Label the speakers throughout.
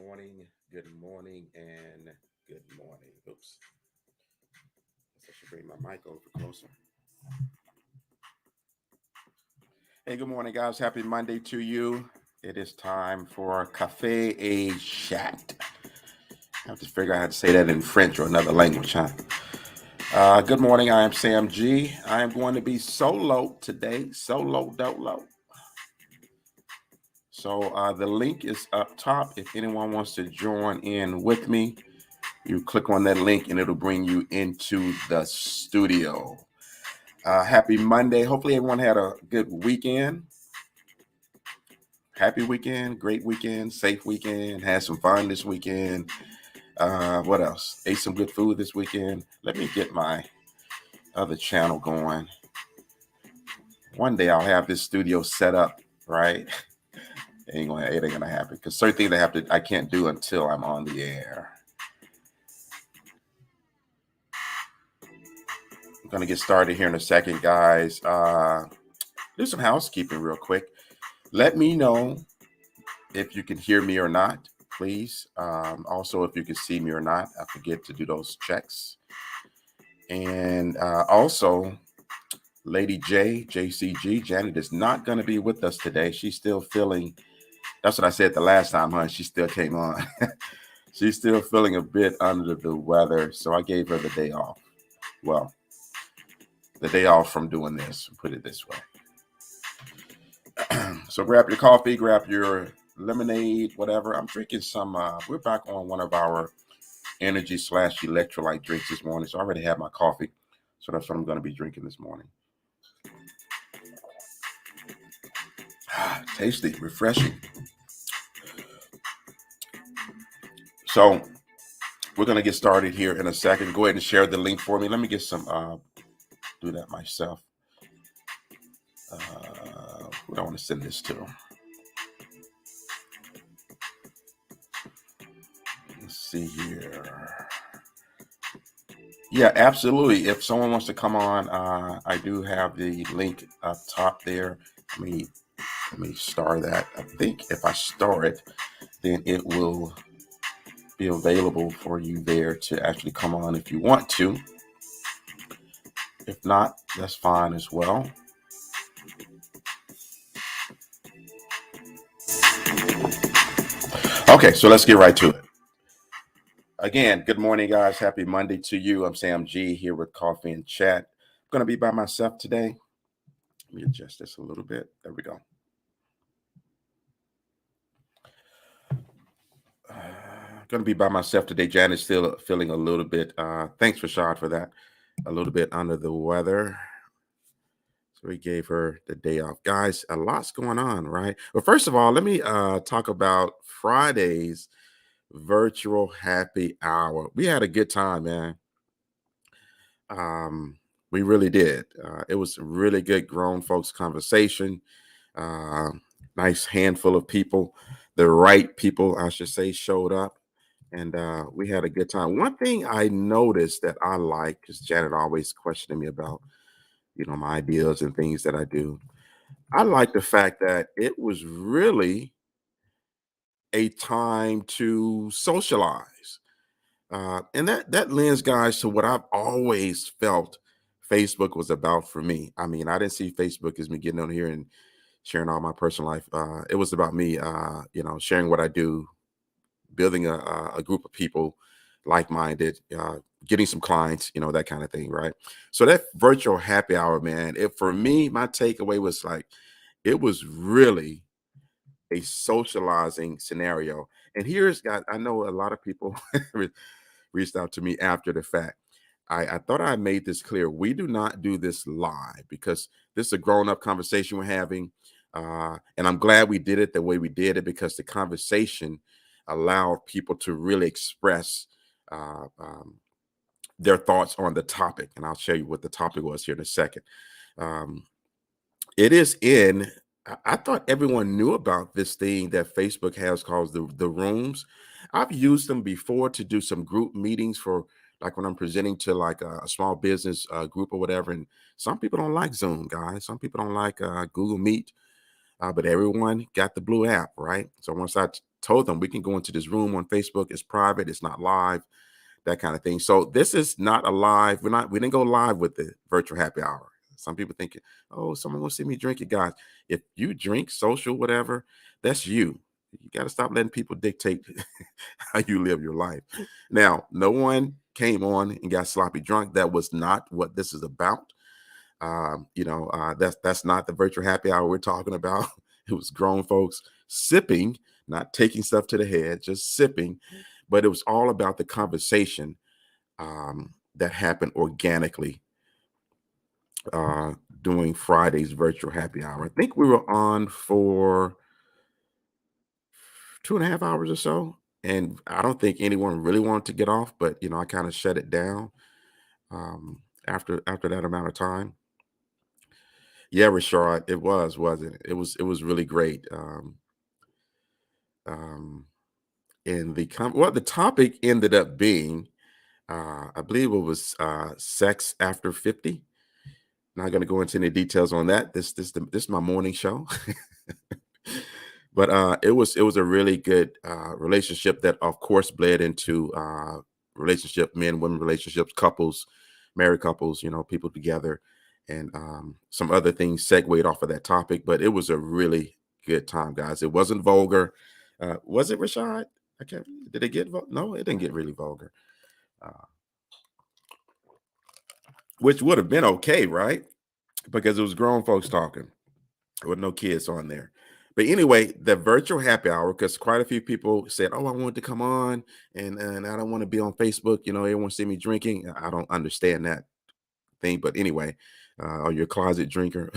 Speaker 1: morning, good morning, and good morning. Oops, I should bring my mic over closer. Hey, good morning, guys. Happy Monday to you. It is time for CoffeeChat. I have to figure out how to say that in French or another language, huh? Good morning. I am Sam G. I am going to be solo today, solo dolo. So the link is up top. If anyone wants to join in with me, you click on that link and it'll bring you into the studio. Happy Monday. Hopefully everyone had a good weekend. Happy weekend, great weekend, safe weekend, had some fun this weekend. What else? Ate some good food this weekend. Let me get my other channel going. One day I'll have this studio set up, right? It ain't gonna happen because certain things I can't do until I'm on the air. I'm gonna get started here in a second, guys. Do some housekeeping real quick. Let me know if you can hear me or not, please. Also, if you can see me or not, I forget to do those checks. And also, Lady J, JCG, Janet is not going to be with us today. She's still feeling, that's what I said the last time, huh? She still came on. She's still feeling a bit under the weather, so I gave her the day off. Well, the day off from doing this, put it this way. So grab your coffee, grab your lemonade, whatever. I'm drinking some, we're back on one of our energy / electrolyte drinks this morning. So I already had my coffee. So that's what I'm going to be drinking this morning. Tasty, refreshing. So we're going to get started here in a second. Go ahead and share the link for me. Let me get some, do that myself. Who do I want to send this to? Let's see here. Yeah, absolutely. If someone wants to come on, I do have the link up top there. Let me star that. I think if I star it, then it will be available for you there to actually come on if you want to. If not, that's fine as well. Okay, so let's get right to it. Again, good morning, guys. Happy Monday to you. I'm Sam G here with Coffee and Chat. I'm going to be by myself today. Let me adjust this a little bit. There we go. Going to be by myself today. Janet's still feeling a little bit, thanks Rashad for that, a little bit under the weather. So we gave her the day off. Guys, a lot's going on, right? Well, first of all, let me talk about Friday's virtual happy hour. We had a good time, man. We really did. It was a really good grown folks conversation. Nice handful of people, the right people, I should say, showed up. And we had a good time. One thing I noticed that I like, because Janet always questioning me about, my ideas and things that I do. I like the fact that it was really a time to socialize. And that lends, guys, to what I've always felt Facebook was about for me. I mean, I didn't see Facebook as me getting on here and sharing all my personal life. It was about me, sharing what I do, building a group of people like-minded, getting some clients, that kind of thing, right? So that virtual happy hour, man, for me, my takeaway was like, it was really a socializing scenario. And I know a lot of people reached out to me after the fact. I thought I made this clear. We do not do this live because this is a grown-up conversation we're having. And I'm glad we did it the way we did it because the conversation allowed people to really express their thoughts on the topic. And I'll show you what the topic was here in a second. It is I thought everyone knew about this thing that Facebook has called the rooms. I've used them before to do some group meetings for like when I'm presenting to like a small business group or whatever. And some people don't like Zoom, guys. Some people don't like Google Meet. But everyone got the blue app, right? So once I told them we can go into this room on Facebook. It's private. It's not live, that kind of thing. So this is not a live. We didn't go live with the virtual happy hour. Some people thinking, oh, someone gonna see me drink it, guys. If you drink social, whatever, that's you. You got to stop letting people dictate how you live your life. Now, no one came on and got sloppy drunk. That was not what this is about. That's not the virtual happy hour we're talking about. It was grown folks sipping, not taking stuff to the head, just sipping. But it was all about the conversation that happened organically during Friday's virtual happy hour. I think we were on for 2.5 hours or so. And I don't think anyone really wanted to get off, but I kind of shut it down after that amount of time. Yeah, Rashard, it was, wasn't it? It was really great. Um, and the topic ended up being, I believe it was sex after 50. Not going to go into any details on that. This is my morning show. But it was a really good relationship that, of course, bled into relationship, men, women relationships, couples, married couples, people together, and some other things segued off of that topic. But it was a really good time, guys. It wasn't vulgar. Was it, Rashad? I can't. Did it get? No, it didn't get really vulgar, uh, which would have been okay, right? Because it was grown folks talking with no kids on there. But anyway, the virtual happy hour, because quite a few people said, "Oh, I want to come on, and I don't want to be on Facebook. Everyone see me drinking." I don't understand that thing, but anyway, are you a closet drinker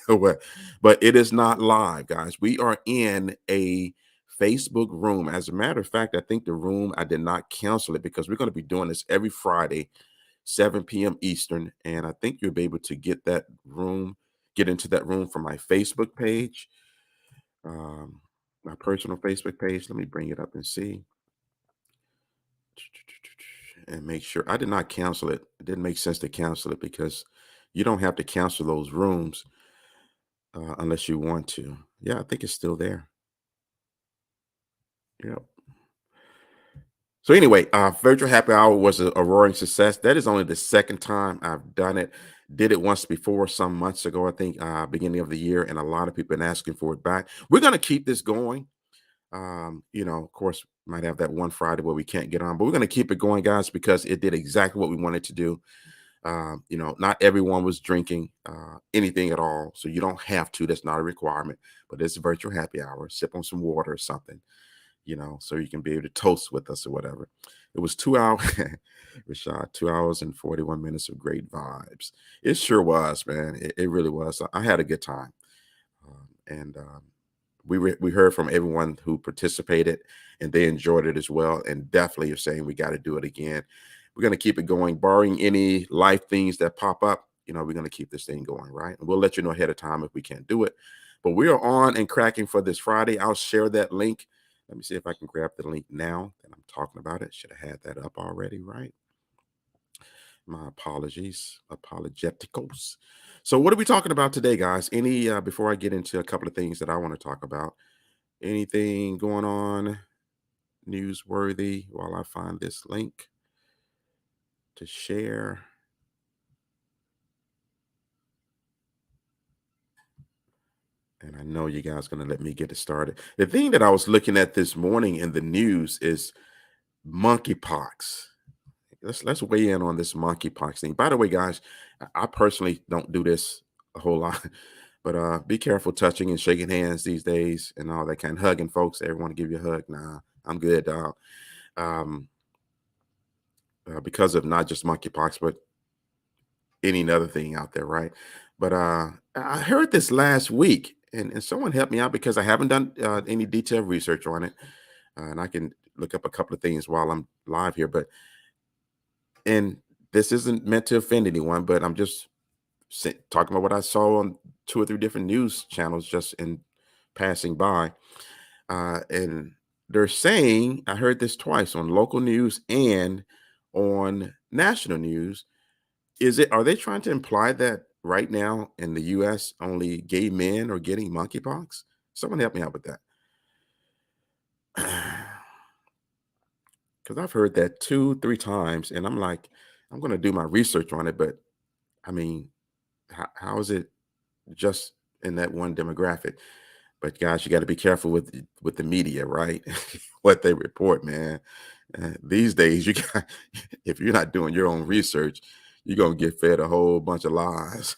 Speaker 1: or what? But it is not live, guys. We are in a Facebook room. As a matter of fact, I think the room, I did not cancel it because we're going to be doing this every Friday, 7 p.m. Eastern, and I think you'll be able to get into that room from my Facebook page, um, my personal Facebook page. Let me bring it up and see, and make sure I did not cancel it. It didn't make sense to cancel it because you don't have to cancel those rooms unless you want to. Yeah, I think it's still there. Yep. So anyway, virtual happy hour was a roaring success. That is only the second time I've done it. Did it once before, some months ago, I think, beginning of the year, and a lot of people been asking for it back. We're going to keep this going. Of course, might have that one Friday where we can't get on, but we're going to keep it going, guys, because it did exactly what we wanted to do. Not everyone was drinking anything at all, so you don't have to. That's not a requirement, but it's a virtual happy hour. Sip on some water or something, so you can be able to toast with us or whatever. It was 2 hours, Rashad, 2 hours and 41 minutes of great vibes. It sure was, man. It really was. I had a good time. And we heard from everyone who participated and they enjoyed it as well. And definitely are saying we got to do it again. We're going to keep it going, barring any life things that pop up. We're going to keep this thing going, right? And we'll let you know ahead of time if we can't do it. But we are on and cracking for this Friday. I'll share that link. Let me see if I can grab the link now that I'm talking about it. Should have had that up already, right? My apologies, apologeticals. So what are we talking about today, guys? Before I get into a couple of things that I want to talk about, anything going on newsworthy while I find this link to share? And I know you guys going to let me get it started. The thing that I was looking at this morning in the news is monkeypox. Let's weigh in on this monkeypox thing. By the way, guys, I personally don't do this a whole lot, but be careful touching and shaking hands these days and all that kind of hugging folks. Everyone give you a hug. Nah, I'm good, dog. Um, because of not just monkeypox, but any other thing out there, right? But I heard this last week, and someone helped me out because I haven't done any detailed research on it, and I can look up a couple of things while I'm live here. But and this isn't meant to offend anyone, but I'm just talking about what I saw on 2 or 3 different news channels just in passing by. And they're saying, I heard this twice on local news and on national news. Are they trying to imply that right now in the US, only gay men are getting monkeypox? Someone help me out with that. Because I've heard that 2, 3 times, and I'm like, I'm going to do my research on it. But I mean, how is it just in that one demographic? But guys, you got to be careful with the media, right? What they report, man. These days, you got if you're not doing your own research, you're gonna get fed a whole bunch of lies.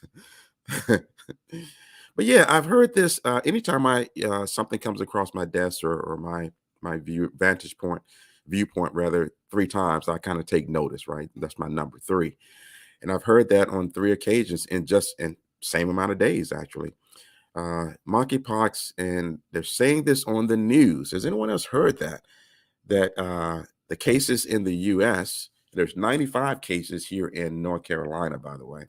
Speaker 1: But yeah, I've heard this. Anytime I something comes across my desk or my vantage point viewpoint rather 3 times, I kind of take notice. Right, that's my number 3, and I've heard that on 3 occasions in just in same amount of days actually. Monkeypox, and they're saying this on the news. Has anyone else heard that? That the cases in the U.S. There's 95 cases here in North Carolina, by the way,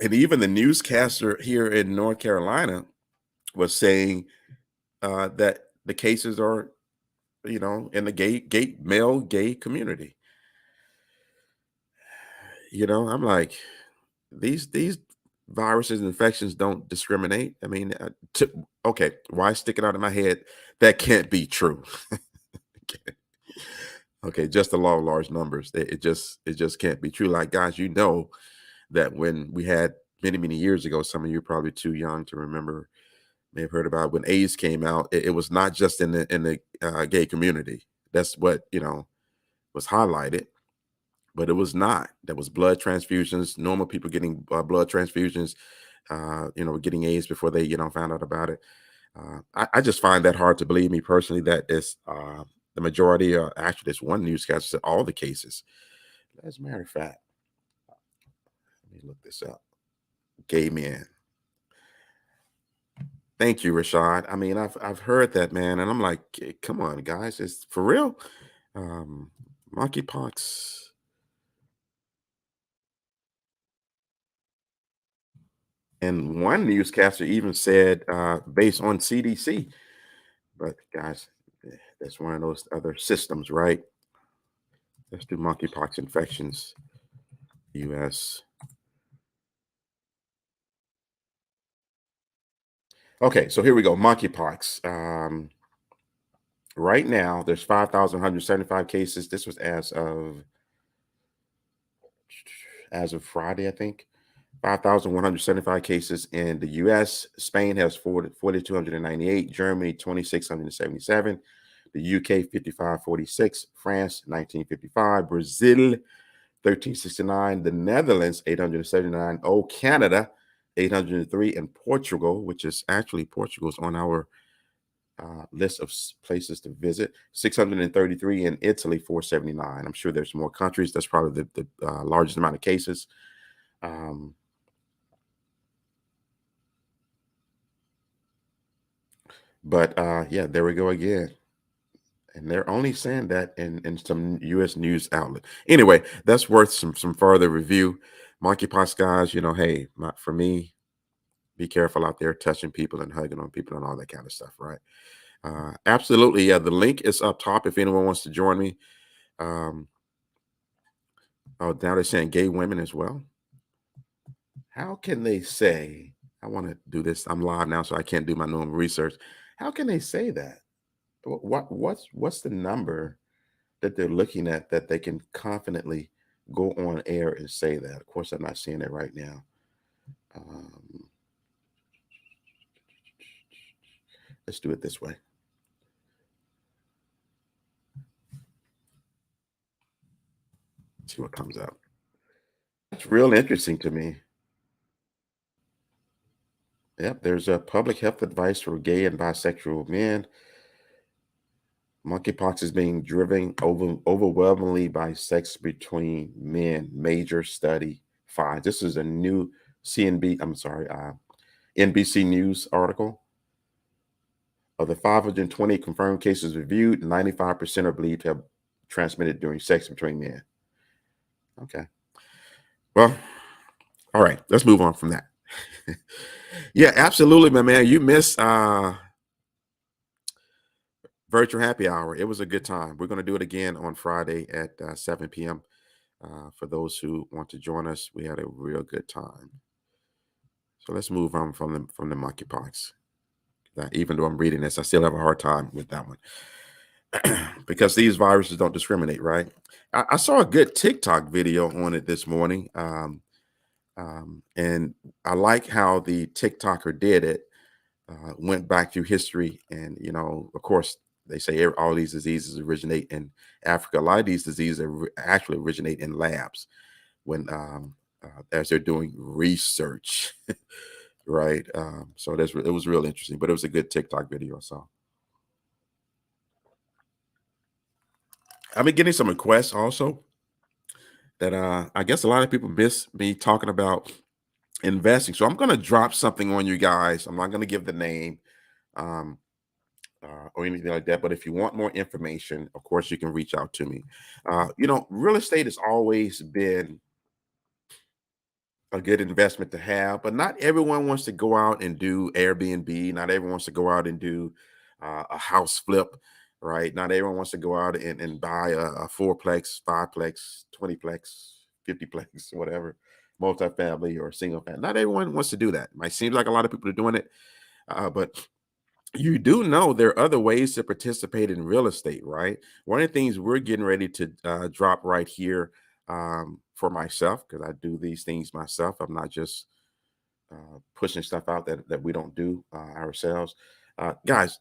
Speaker 1: and even the newscaster here in North Carolina was saying that the cases are, in the male gay community. I'm like, these viruses and infections don't discriminate. I mean, okay, why stick it out in my head? That can't be true. Okay, just the law of large numbers. It just can't be true. Like, guys, that when we had many years ago, some of you are probably too young to remember, may have heard about when AIDS came out. It was not just in the gay community. That's what was highlighted, but it was not. There was blood transfusions, normal people getting blood transfusions, getting AIDS before they found out about it. I just find that hard to believe, me personally, that it's the majority. Actually, this one newscaster said all the cases. As a matter of fact, let me look this up. Gay men. Thank you, Rashad. I mean, I've heard that, man, and I'm like, come on, guys, it's for real. Um, Monkeypox, and one newscaster even said, based on CDC. But guys, that's one of those other systems, right? Let's do monkeypox infections, U.S. Okay, so here we go. Monkeypox. Right now, there's 5,175 cases. This was as of Friday, I think. 5,175 cases in the US. Spain has 4,298. Germany, 2,677. The UK, 5,546. France, 1955. Brazil, 1369. The Netherlands, 879. Oh, Canada, 803. And Portugal, which is actually Portugal's on our list of places to visit, 633. In Italy, 479. I'm sure there's more countries. That's probably the largest amount of cases. Um, but yeah, there we go again. And they're only saying that in some U.S. news outlet. Anyway, that's worth some further review. Monkeypox, guys, hey, for me, be careful out there touching people and hugging on people and all that kind of stuff, right? Absolutely. Yeah, the link is up top if anyone wants to join me. Um, oh, now they're saying gay women as well. How can they say, I want to do this? I'm live now, so I can't do my normal research. How can they say that? What's the number that they're looking at that they can confidently go on air and say that? Of course, I'm not seeing it right now. Um, let's do it this way. See what comes up. It's real interesting to me. Yep, there's a public health advice for gay and bisexual men. Monkeypox is being driven overwhelmingly by sex between men. Major study finds. This is a new NBC News article. Of the 520 confirmed cases reviewed, 95% are believed to have transmitted during sex between men. Okay. Well, all right. Let's move on from that. Yeah, absolutely, my man. You missed virtual happy hour. It was a good time. We're going to do it again on Friday at 7 p.m. For those who want to join us, we had a real good time. So let's move on from the monkeypox. Even though I'm reading this, I still have a hard time with that one because these viruses don't discriminate, right? I saw a good TikTok video on it this morning, and I like how the TikToker did it. Went back through history, and of course, they say all these diseases originate in Africa. A lot of these diseases actually originate in labs when as they're doing research, right? So it was real interesting, but it was a good TikTok video. So I've been getting some requests also that I guess a lot of people miss me talking about investing. So I'm going to drop something on you guys. I'm not going to give the name. Um, or anything like that. But if you want more information, of course, you can reach out to me. Real estate has always been a good investment to have, but not everyone wants to go out and do Airbnb. Not everyone wants to go out and do a house flip, right? Not everyone wants to go out and buy a fourplex, fiveplex, 20plex, 50plex, whatever, multifamily or single family. Not everyone wants to do that. Might seem like a lot of people are doing it, but you do know there are other ways to participate in real estate, right? One of the things we're getting ready to drop right here for myself, because I do these things myself. I'm not just pushing stuff out that we don't do ourselves. Guys,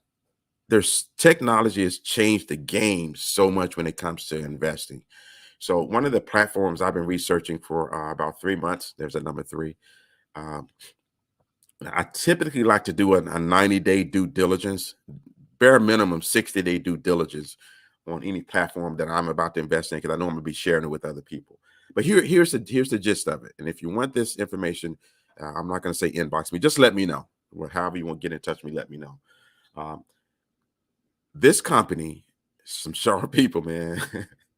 Speaker 1: there's technology has changed the game so much when it comes to investing. So one of the platforms I've been researching for about 3 months, there's a number three. Um, I typically like to do a 90-day due diligence, bare minimum 60-day due diligence on any platform that I'm about to invest in, because I know I'm gonna be sharing it with other people. But here's the gist of it. And if you want this information, I'm not gonna say inbox me, just let me know. Well, however you want to get in touch with me, let me know. Um, this company, some sharp people, man.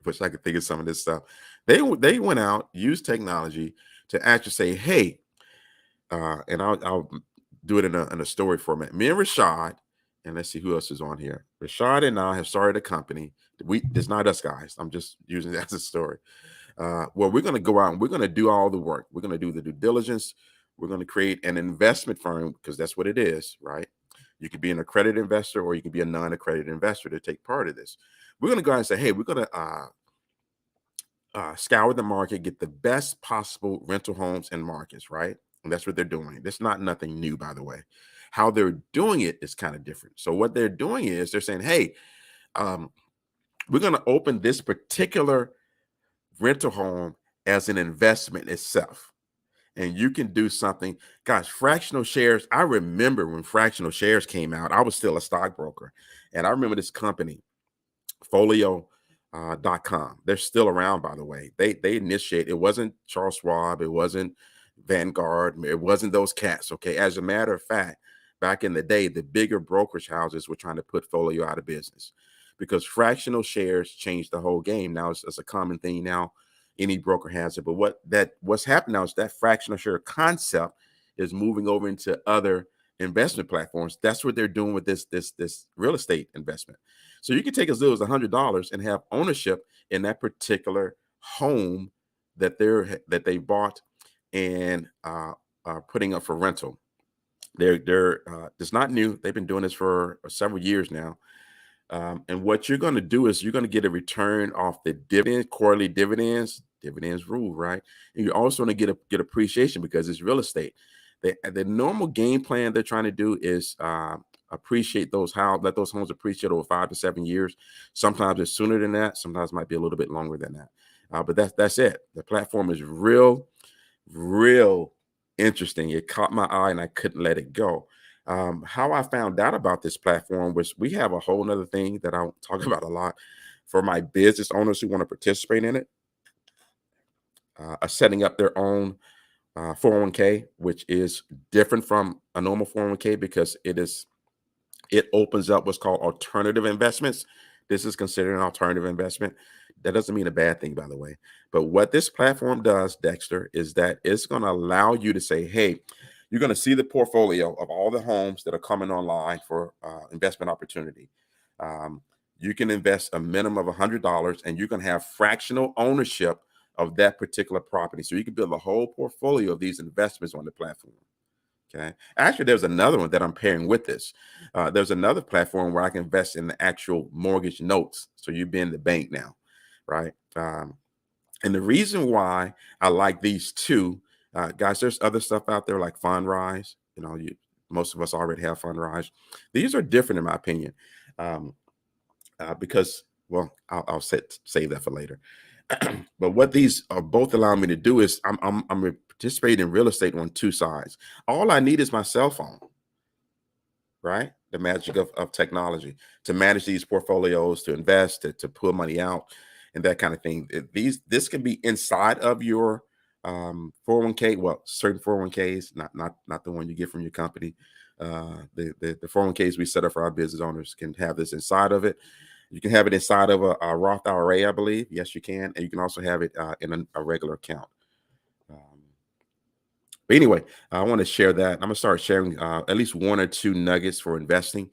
Speaker 1: Wish I could think of some of this stuff. They went out, used technology to actually say, hey, and I'll do it in a story format. Me and Rashad, and let's see who else is on here. Rashad and I have started a company. It's not us guys. I'm just using that as a story. Well, we're going to go out and we're going to do all the work. We're going to do the due diligence. We're going to create an investment firm, because that's what it is, right? You could be an accredited investor or you can be a non-accredited investor to take part of this. We're going to go out and say, hey, we're going to scour the market, get the best possible rental homes and markets, right? And that's what they're doing. That's not nothing new, by the way. How they're doing it is kind of different. So what they're doing is they're saying, hey, um, we're going to open this particular rental home as an investment itself. And you can do something. Gosh, fractional shares. I remember when fractional shares came out, I was still a stockbroker. And I remember this company, folio.com. They're still around, by the way. They initiate. It wasn't Charles Schwab. It wasn't Vanguard. It wasn't those cats. Okay. As a matter of fact, back in the day, the bigger brokerage houses were trying to put Folio out of business because fractional shares changed the whole game. Now it's a common thing now. Any broker has it. But what's happening now is that fractional share concept is moving over into other investment platforms. That's what they're doing with this real estate investment. So you can take as little as $100 and have ownership in that particular home that they bought and are putting up for rental. They're it's not new. They've been doing this for several years now. And what you're going to do is you're going to get a return off the dividend, quarterly dividends. Dividends rule, right? And you're also going to get appreciation because it's real estate. The normal game plan they're trying to do is appreciate let those homes appreciate over 5 to 7 years. Sometimes it's sooner than that. Sometimes it might be a little bit longer than that. But that's it. The platform is real interesting. It caught my eye and I couldn't let it go. How I found out about this platform was we have a whole nother thing that I talk about a lot for my business owners who want to participate in it, are setting up their own 401k, which is different from a normal 401k because it opens up what's called alternative investments. This is considered an alternative investment. That doesn't mean a bad thing, by the way. But what this platform does, Dexter, is that it's going to allow you to say, hey, you're going to see the portfolio of all the homes that are coming online for investment opportunity. You can invest a minimum of $100 and you can have fractional ownership of that particular property. So you can build a whole portfolio of these investments on the platform. Okay. Actually, there's another one that I'm pairing with this. There's another platform where I can invest in the actual mortgage notes. So you be in the bank now, right? And the reason why I like these two, guys, there's other stuff out there like Fundrise. Most of us already have Fundrise. These are different, in my opinion, um, because, well, I'll save that for later. But what these are both allowing me to do is I'm participating in real estate on two sides. All I need is my cell phone, right? The magic of technology to manage these portfolios, to invest, to pull money out, and that kind of thing. This can be inside of your 401k. Well, certain 401ks, not the one you get from your company. The 401ks we set up for our business owners can have this inside of it. You can have it inside of a Roth IRA, I believe. Yes, you can, and you can also have it in a regular account. Um, but anyway, I want to share that. I'm gonna start sharing at least one or two nuggets for investing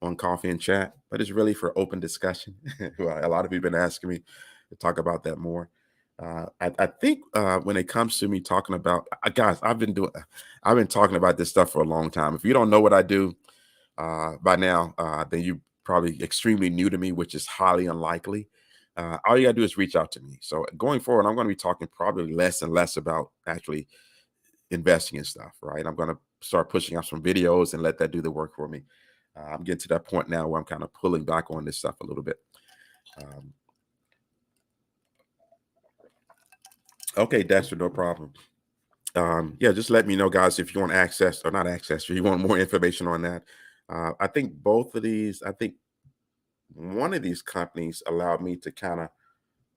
Speaker 1: on Coffee and Chat, but it's really for open discussion. Well, a lot of people have been asking me to talk about that more. I think when it comes to me talking about guys, I've been talking about this stuff for a long time. If you don't know what I do by now, then you probably extremely new to me, which is highly unlikely. All you gotta do is reach out to me. So going forward, I'm going to be talking probably less and less about actually investing in stuff, right? I'm going to start pushing out some videos and let that do the work for me. I'm getting to that point now where I'm kind of pulling back on this stuff a little bit. Um, okay, Dexter, no problem. Yeah, just let me know, guys, if you want access or not access, or you want more information on that. I think both of these, I think one of these companies allowed me to kind of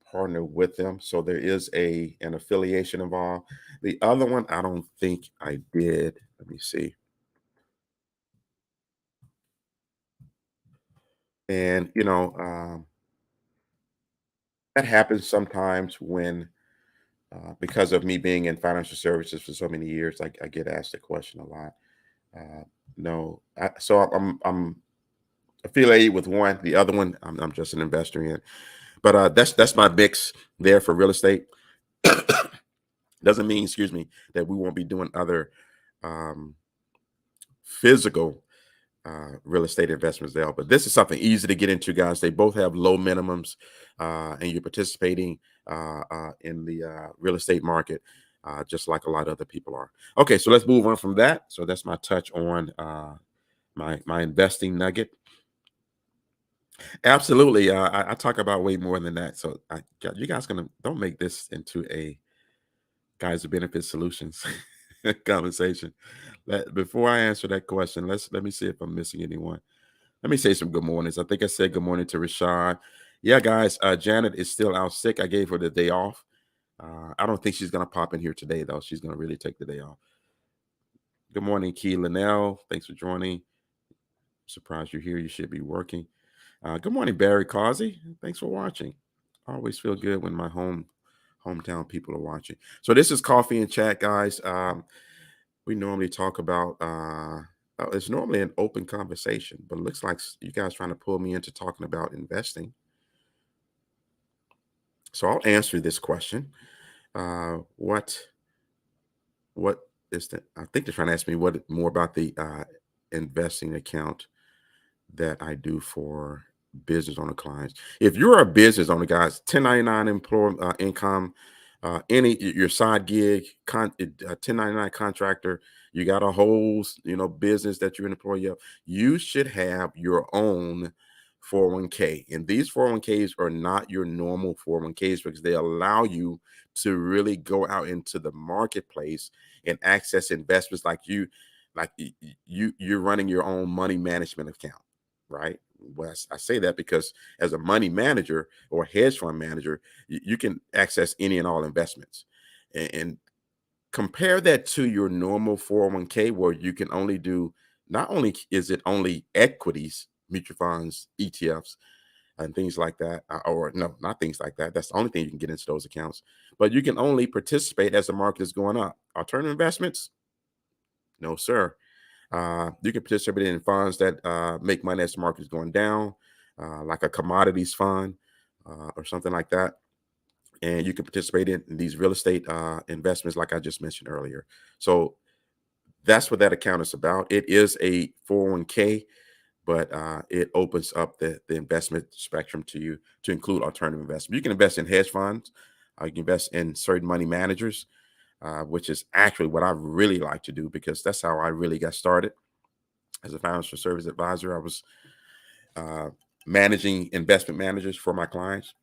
Speaker 1: partner with them. So there is an affiliation involved. The other one, I don't think I did. Let me see. And that happens sometimes when, because of me being in financial services for so many years, I get asked the question a lot. No, so I'm affiliated with one. The other one, I'm just an investor in. But that's my mix there for real estate. Doesn't mean, excuse me, that we won't be doing other um, physical real estate investments there. But this is something easy to get into, guys. They both have low minimums, and you're participating in the real estate market, just like a lot of other people are. Okay, so let's move on from that. So that's my touch on my investing nugget. Absolutely, I talk about way more than that. So you guys gonna don't make this into a Gisyer Benefits Solutions conversation. Before I answer that question, let me see if I'm missing anyone. Let me say some good mornings. I think I said good morning to Rashad. Yeah, guys, Janet is still out sick. I gave her the day off. I don't think she's going to pop in here today, though. She's going to really take the day off. Good morning, Key Linnell. Thanks for joining. Surprised you're here. You should be working. Good morning, Barry Causey. Thanks for watching. I always feel good when my hometown people are watching. So this is Coffee and Chat, guys. We normally talk about it's normally an open conversation, but it looks like you guys trying to pull me into talking about investing. So I'll answer this question. What is the? I think they're trying to ask me what more about the investing account that I do for business owner clients. If you're a business owner, guys, 1099 income, any your side gig, 1099 contractor, you got a whole business that you're an employee of, you should have your own 401k. And these 401ks are not your normal 401ks because they allow you to really go out into the marketplace and access investments you're running your own money management account, right? Well, I say that because as a money manager or hedge fund manager, you can access any and all investments. And compare that to your normal 401k where you can only do, not only is it only equities, mutual funds, ETFs, and things like that, or no, not things like that. That's the only thing you can get into those accounts. But you can only participate as the market is going up. Alternative investments, no, sir. You can participate in funds that make money as the market is going down, like a commodities fund or something like that. And you can participate in these real estate investments, like I just mentioned earlier. So that's what that account is about. It is a 401k, but it opens up the investment spectrum to you to include alternative investment. You can invest in hedge funds. You can invest in certain money managers, which is actually what I really like to do, because that's how I really got started as a financial service advisor. I was managing investment managers for my clients.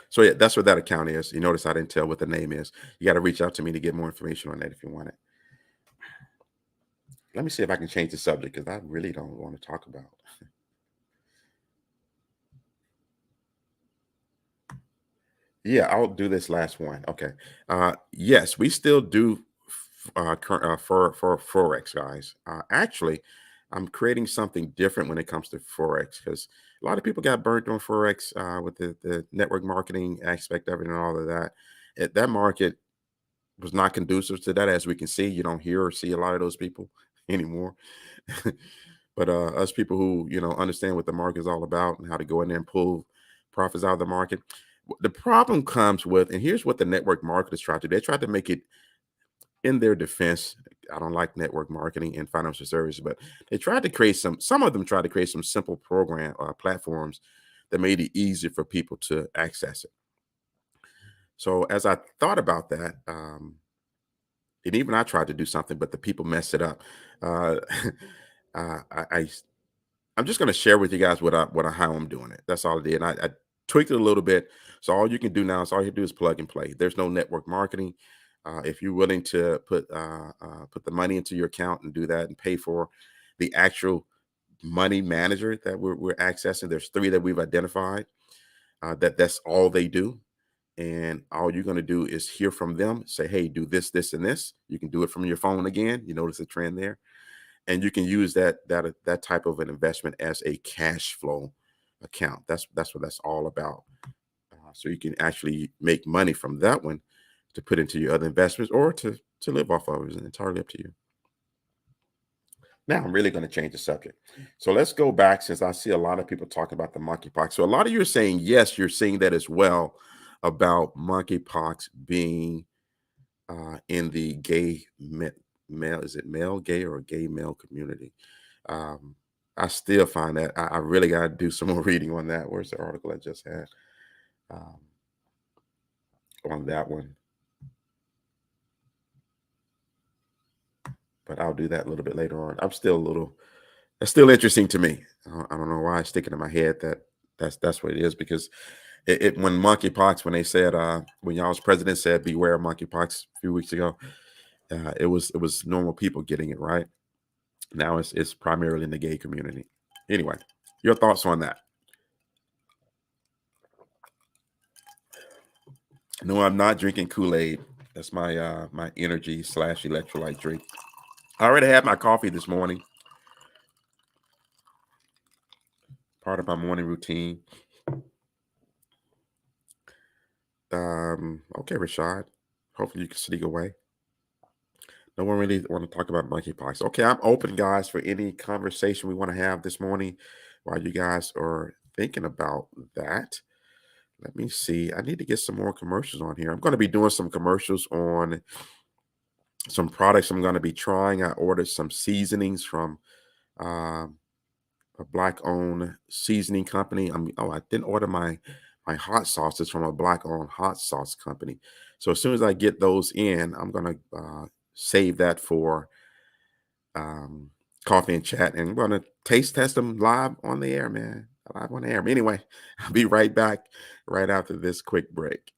Speaker 1: So yeah, that's what that account is. You notice I didn't tell what the name is. You got to reach out to me to get more information on that if you want it. Let me see if I can change the subject, because I really don't want to talk about. Yeah, I'll do this last one. Okay. Yes, we still do for forex, guys. Actually, I'm creating something different when it comes to forex, because a lot of people got burnt on forex with the network marketing aspect of it and all of that. That market was not conducive to that. As we can see, you don't hear or see a lot of those people anymore. But us people who understand what the market is all about and how to go in there and pull profits out of the market. The problem comes with, and here's what the network marketers try to do. They try to make it, in their defense, I don't like network marketing and financial services, but they tried to create some of them tried to create some simple program platforms that made it easier for people to access it. So as I thought about that, and even I tried to do something, but the people messed it up. Uh, I I'm just going to share with you guys how I'm doing it. That's all I did. And I tweaked it a little bit. So all you can do now is all you do is plug and play. There's no network marketing. If you're willing to put the money into your account and do that and pay for the actual money manager that we're accessing, there's 3 that we've identified. That's all they do. And all you're going to do is hear from them, say, hey, do this, this, and this. You can do it from your phone again. You notice the trend there. And you can use that type of an investment as a cash flow account. That's what that's all about. So you can actually make money from that one to put into your other investments, or to live off of. It's entirely up to you. Now I'm really going to change the subject. So let's go back, since I see a lot of people talking about the monkeypox. So a lot of you are saying, yes, you're seeing that as well, about monkeypox being in the gay male, is it male gay or gay male community? I still find that I really got to do some more reading on that. Where's the article I just had on that one? But I'll do that a little bit later on. That's still interesting to me. I don't know why it's sticking in my head that's what it is, because when monkeypox, when they said, when y'all's president said beware of monkeypox a few weeks ago, it was normal people getting it, right? Now it's primarily in the gay community. Anyway, your thoughts on that? No, I'm not drinking Kool-Aid. That's my my energy / electrolyte drink. I already had my coffee this morning. Part of my morning routine. Okay, Rashad. Hopefully you can sneak away. No one really want to talk about monkeypox. Okay, I'm open, guys, for any conversation we want to have this morning while you guys are thinking about that. Let me see. I need to get some more commercials on here. I'm going to be doing some commercials on some products I'm going to be trying. I ordered some seasonings from a Black-owned seasoning company. I didn't order my hot sauces from a Black-owned hot sauce company. So as soon as I get those in, I'm going to save that for coffee and chat, and we're going to taste test them live on the air, man. Live on the air. But anyway, I'll be right back right after this quick break.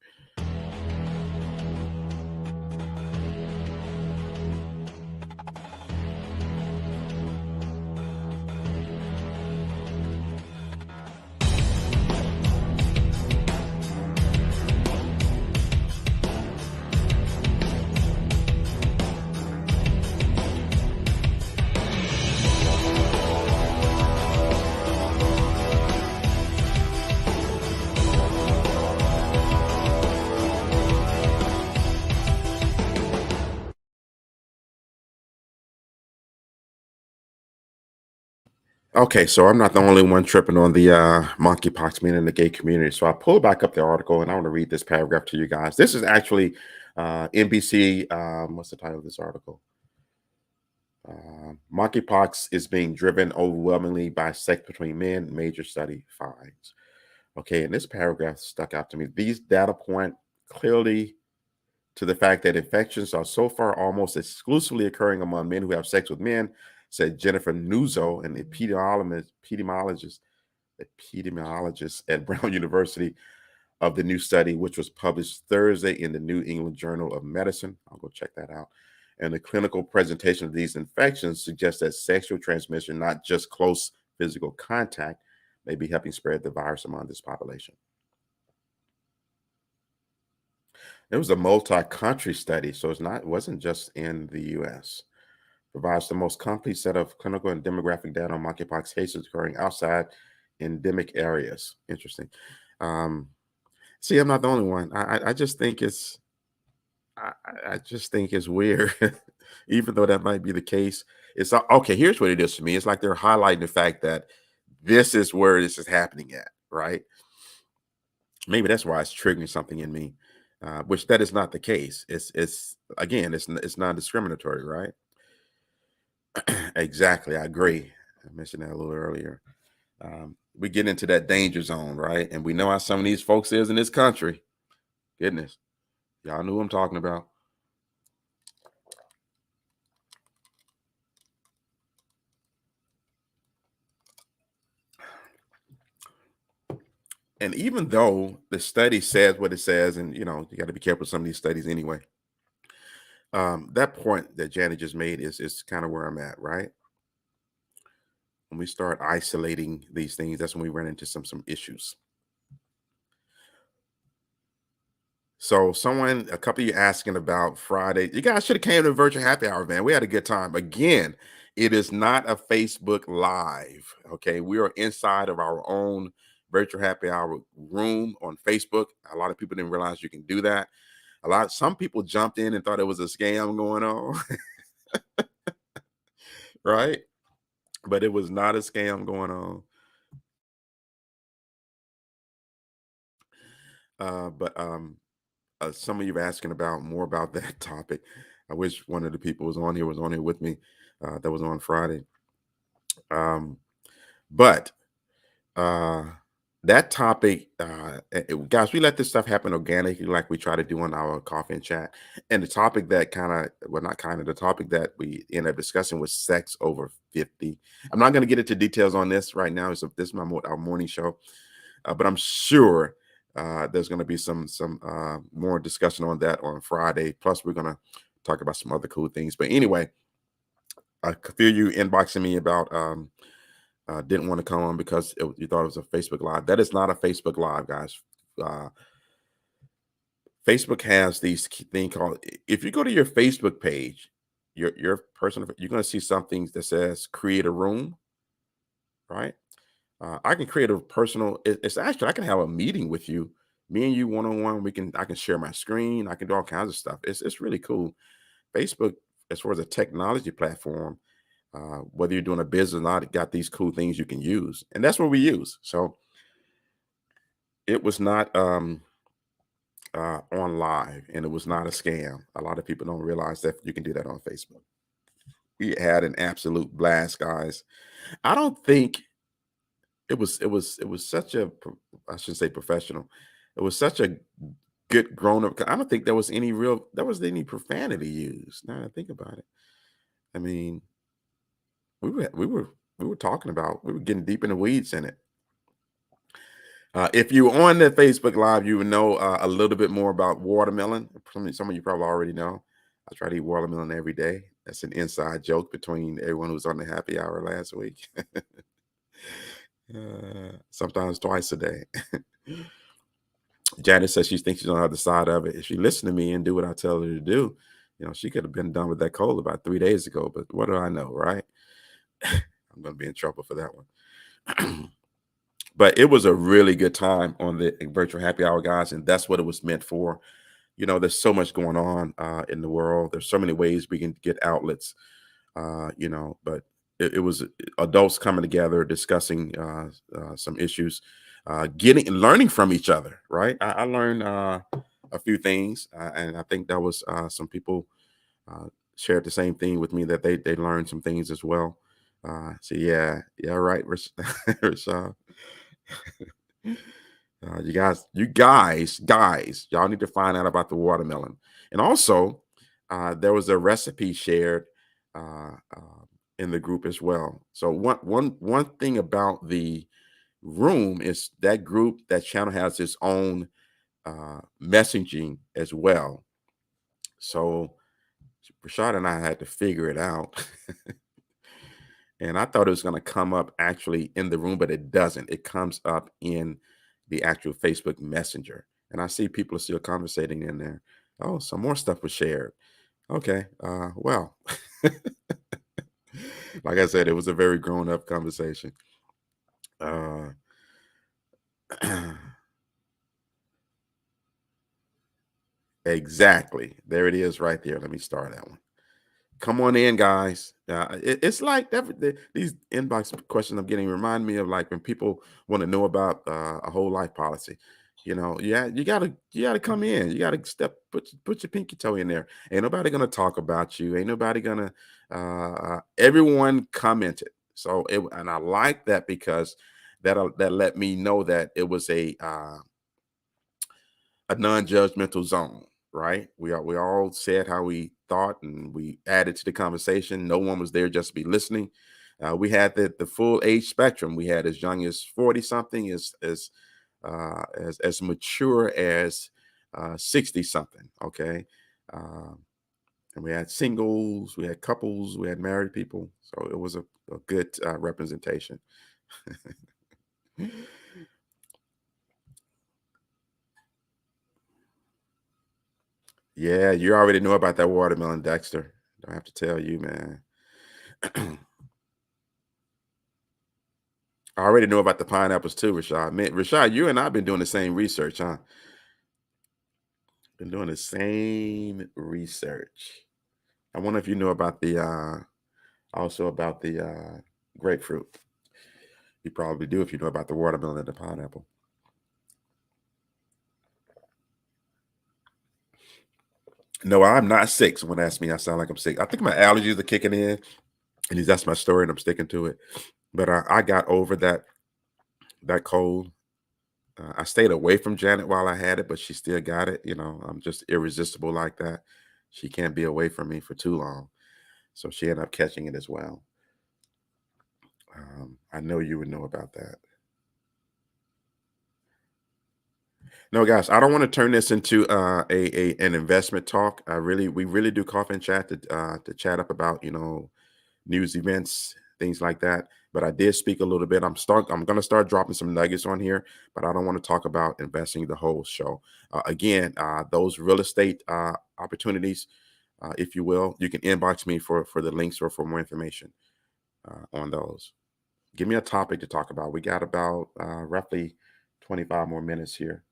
Speaker 1: Okay, so I'm not the only one tripping on the monkeypox meaning in the gay community. So I pulled back up the article and I want to read this paragraph to you guys. This is actually NBC. What's the title of this article? Monkeypox is being driven overwhelmingly by sex between men. Major study finds. Okay, and this paragraph stuck out to me. These data point clearly to the fact that infections are so far almost exclusively occurring among men who have sex with men, said Jennifer Nuzzo, an epidemiologist at Brown University, of the new study, which was published Thursday in the New England Journal of Medicine. I'll go check that out. And the clinical presentation of these infections suggests that sexual transmission, not just close physical contact, may be helping spread the virus among this population. It was a multi-country study, so it wasn't just in the U.S. Provides the most complete set of clinical and demographic data on monkeypox cases occurring outside endemic areas. Interesting. See, I'm not the only one. I just think I just think it's weird, even though that might be the case. It's okay. Here's what it is to me. It's like they're highlighting the fact that this is where this is happening at, right? Maybe that's why it's triggering something in me, which that is not the case. It's again, it's non-discriminatory, right? Exactly. I agree. I mentioned that a little earlier. We get into that danger zone, right? And we know how some of these folks is in this country. Goodness, y'all know who I'm talking about. And even though the study says what it says, and you got to be careful with some of these studies anyway. That point that Janet just made is kind of where I'm at, right? When we start isolating these things, that's when we run into some issues. So a couple of you asking about Friday. You guys should have came to the virtual happy hour, man. We had a good time. Again, it is not a Facebook Live. Okay. We are inside of our own virtual happy hour room on Facebook. A lot of people didn't realize you can do that. Some people jumped in and thought it was a scam going on, right? But it was not a scam going on. But some of you are asking about more about that topic. I wish one of the people was on here with me. That was on Friday. But uh, that topic, guys, we let this stuff happen organically, like we try to do on our coffee and chat. And the topic that the topic that we end up discussing was sex over 50. I'm not going to get into details on this right now. So this is our morning show, but I'm sure there's going to be some more discussion on that on Friday. Plus, we're going to talk about some other cool things. But anyway, a few of you inboxing me about didn't want to come on because you thought it was a Facebook Live. That is not a Facebook Live, guys. Facebook has these thing called. If you go to your Facebook page, your personal, you're going to see something that says "Create a Room," right? I can create a personal. It's actually I can have a meeting with you, me and you one on one. I can share my screen. I can do all kinds of stuff. It's really cool. Facebook, as far as a technology platform, whether you're doing a business or not, it got these cool things you can use, and that's what we use. So it was not on live, and it was not a scam. A lot of people don't realize that you can do that on Facebook. We had an absolute blast, guys. I don't think it was such a I shouldn't say professional. It was such a good grown up. I don't think there was any profanity used. Now that I think about it, I mean, we were we were we were getting deep in the weeds in it. If you were on the Facebook Live, you would know a little bit more about watermelon. Some of you probably already know. I try to eat watermelon every day. That's an inside joke between everyone who was on the happy hour last week. Sometimes twice a day. Janice says she thinks she's on the other side of it. If she listened to me and do what I tell her to do, she could have been done with that cold about 3 days ago. But what do I know, right? I'm going to be in trouble for that one. But it was a really good time on the virtual happy hour, guys, and that's what it was meant for. There's so much going on in the world. There's so many ways we can get outlets, but it was adults coming together, discussing some issues, getting learning from each other. Right, I learned a few things, and I think that was some people uh, shared the same thing with me, that they learned some things as well. So yeah, yeah, right, Rashad. You guys, y'all need to find out about the watermelon. And also, there was a recipe shared in the group as well. So one thing about the room is that group, that channel has its own messaging as well. So Rashad and I had to figure it out. And I thought it was going to come up actually in the room, but it doesn't. It comes up in the actual Facebook Messenger. And I see people are still conversating in there. Oh, some more stuff was shared. Okay. Well, like I said, it was a very grown up conversation. Uh, exactly. There it is right there. Let me start that one. Come on in, guys. It's like these inbox questions I'm getting remind me of like when people want to know about a whole life policy. Yeah, you gotta come in. You gotta put your pinky toe in there. Ain't nobody gonna talk about you. Ain't nobody gonna. Everyone commented, and I like that because that let me know that it was a non-judgmental zone, right? We all said how we thought, and we added to the conversation. No one was there just to be listening. We had the full age spectrum. We had as young as 40 something, as mature as 60 something. Okay. Um, and we had singles, we had couples, we had married people. So it was a good representation. Yeah, you already know about that watermelon, Dexter. Don't have to tell you, man. I already know about the pineapples too, Rashad. Man, Rashad, you and I've been doing the same research, huh? Been doing the same research. I wonder if you know about the also about the grapefruit. You probably do if you know about the watermelon and the pineapple. No, I'm not sick. Someone asked me, I sound like I'm sick. I think my allergies are kicking in, and that's my story, and I'm sticking to it. But I got over that cold. I stayed away from Janet while I had it, but she still got it. I'm just irresistible like that. She can't be away from me for too long. So she ended up catching it as well. I know you would know about that. No, guys, I don't want to turn this into an investment talk. We really do coffee and chat to chat up about news, events, things like that. But I did speak a little bit. I'm going to start dropping some nuggets on here, but I don't want to talk about investing the whole show. Again, those real estate opportunities, if you will, you can inbox me for the links or for more information on those. Give me a topic to talk about. We got about roughly 25 more minutes here.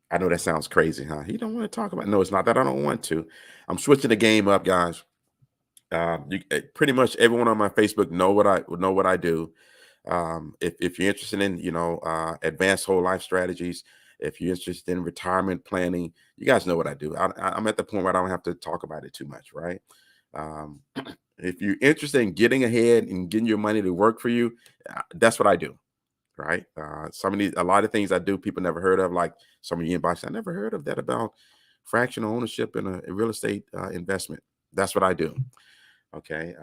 Speaker 1: I know that sounds crazy, huh? He don't want to talk about. No, it's not that I don't want to. I'm switching the game up, guys. Pretty much everyone on my Facebook know what I do. If you're interested in advanced whole life strategies, if you're interested in retirement planning, you guys know what I do. I'm at the point where I don't have to talk about it too much, right? Um, if you're interested in getting ahead and getting your money to work for you, that's what I do, right? A lot of things I do, people never heard of, like some of the inbox. I never heard of that about fractional ownership in a real estate investment. That's what I do. Okay.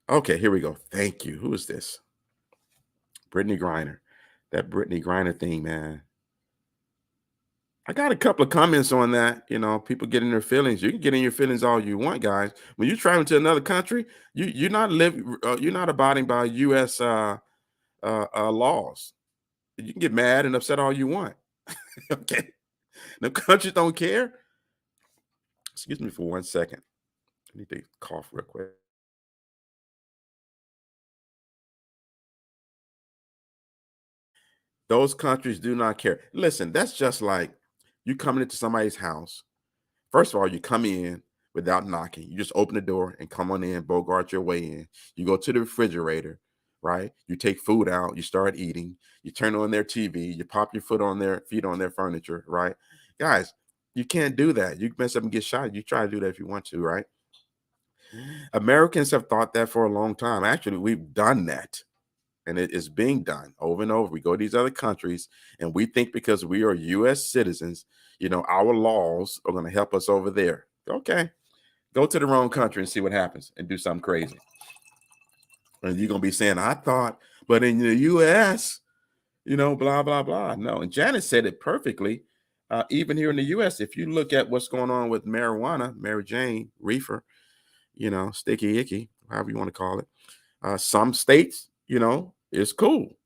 Speaker 1: Okay, here we go. Thank you. Who is this? Brittany Griner. That Brittany Griner thing, man. I got a couple of comments on that. People get in their feelings. You can get in your feelings all you want, guys. When you're traveling to another country, you're not abiding by U.S. Laws. You can get mad and upset all you want. Okay, the countries don't care. Excuse me for 1 second. I need to cough real quick. Those countries do not care. Listen, that's just like you coming into somebody's house. First of all, you come in without knocking. You just open the door and come on in, bogart your way in. You go to the refrigerator, right? You take food out, you start eating, you turn on their TV, you pop your feet on their furniture, right? Guys, you can't do that. You mess up and get shot. You try to do that if you want to, right? Americans have thought that for a long time. Actually, we've done that, and it is being done over and over. We go to these other countries, and we think because we are U.S. citizens, our laws are going to help us over there. Okay, go to the wrong country and see what happens, and do something crazy. And you're going to be saying, "I thought," but in the U.S., blah blah blah. No, and Janet said it perfectly. Even here in the U.S., if you look at what's going on with marijuana, Mary Jane, reefer, sticky icky, however you want to call it. Some states, it's cool.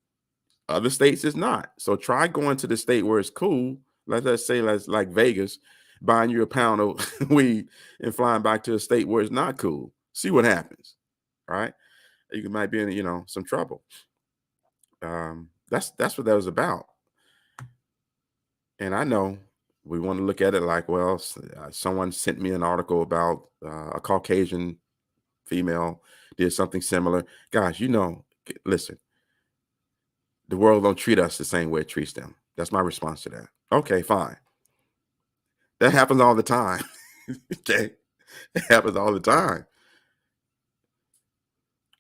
Speaker 1: Other states is not. So try going to the state where it's cool. Let's say let's like Vegas, buying you a pound of weed and flying back to a state where it's not cool. See what happens. Right? You might be in, some trouble. That's what that was about. And I know we want to look at it like, well, someone sent me an article about a Caucasian female did something similar. Guys, listen, the world don't treat us the same way it treats them. That's my response to that. Okay, fine. That happens all the time. Okay, it happens all the time.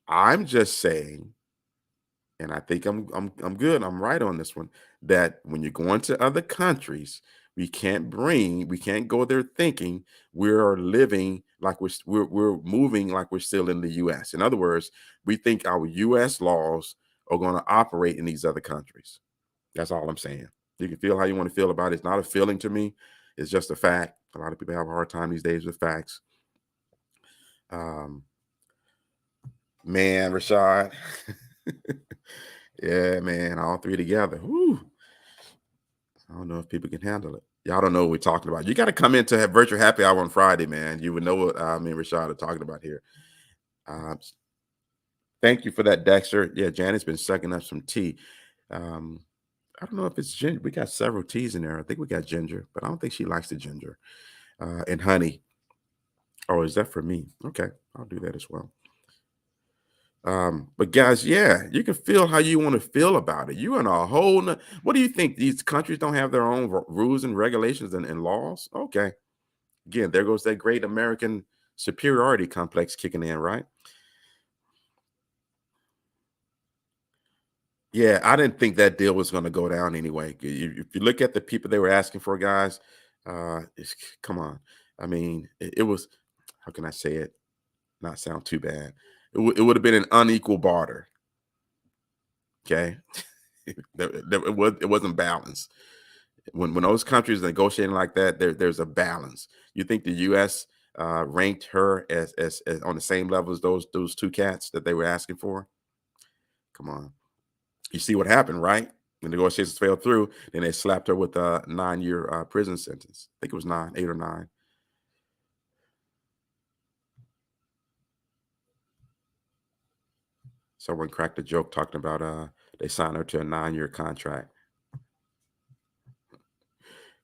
Speaker 1: I'm just saying, and I think I'm good. I'm right on this one. That when you're going to other countries, we can't go there thinking we're living like we're moving like we're still in the U.S. In other words, we think our U.S. laws are going to operate in these other countries. That's all I'm saying. You can feel how you want to feel about it. It's not a feeling to me. It's just a fact. A lot of people have a hard time these days with facts. Man, Rashad. Yeah, man, all three together. Woo. I don't know if people can handle it. Y'all don't know what we're talking about. You got to come into have virtual happy hour on Friday, man. You would know what me and Rashad are talking about here. Thank you for that, Dexter. Yeah, Janet's been sucking up some tea. I don't know if it's ginger. We got several teas in there. I think we got ginger, but I don't think she likes the ginger and honey. Oh, is that for me? Okay, I'll do that as well. But guys, yeah, you can feel how you want to feel about it. You in a whole. What do you think? These countries don't have their own rules and regulations and laws? Okay, again, there goes that great American superiority complex kicking in, right? Yeah, I didn't think that deal was going to go down anyway. If you look at the people they were asking for, guys, come on. I mean, it was. How can I say it? Not sound too bad. It would have been an unequal barter. Okay, it wasn't balanced. When those countries negotiating like that, there's a balance. You think the U.S. Ranked her as on the same level as those two cats that they were asking for? Come on. You see what happened, right? The negotiations fell through, then they slapped her with a 9-year prison sentence. I think it was 9, 8 or 9. Someone cracked a joke talking about they signed her to a 9-year contract.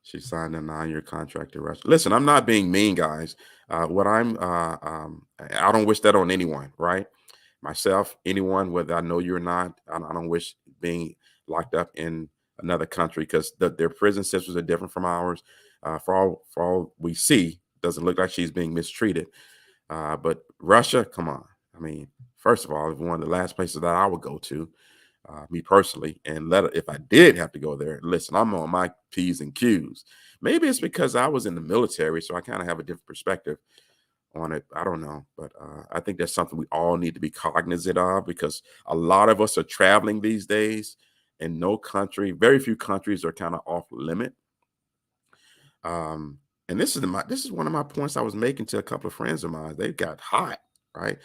Speaker 1: She signed a 9-year contract to Russia. Listen, I'm not being mean, guys. I don't wish that on anyone, right? Myself, anyone, whether I know you or not, I don't wish being locked up in another country because their prison systems are different from ours. For all we see, doesn't look like she's being mistreated. But Russia, come on. I mean, first of all, it's one of the last places that I would go to, me personally. And if I did have to go there, listen, I'm on my P's and Q's. Maybe it's because I was in the military, so I kind of have a different perspective on it. I don't know, but I think that's something we all need to be cognizant of because a lot of us are traveling these days, and very few countries are kind of off limit. And this is one of my points I was making to a couple of friends of mine. They got hot, right?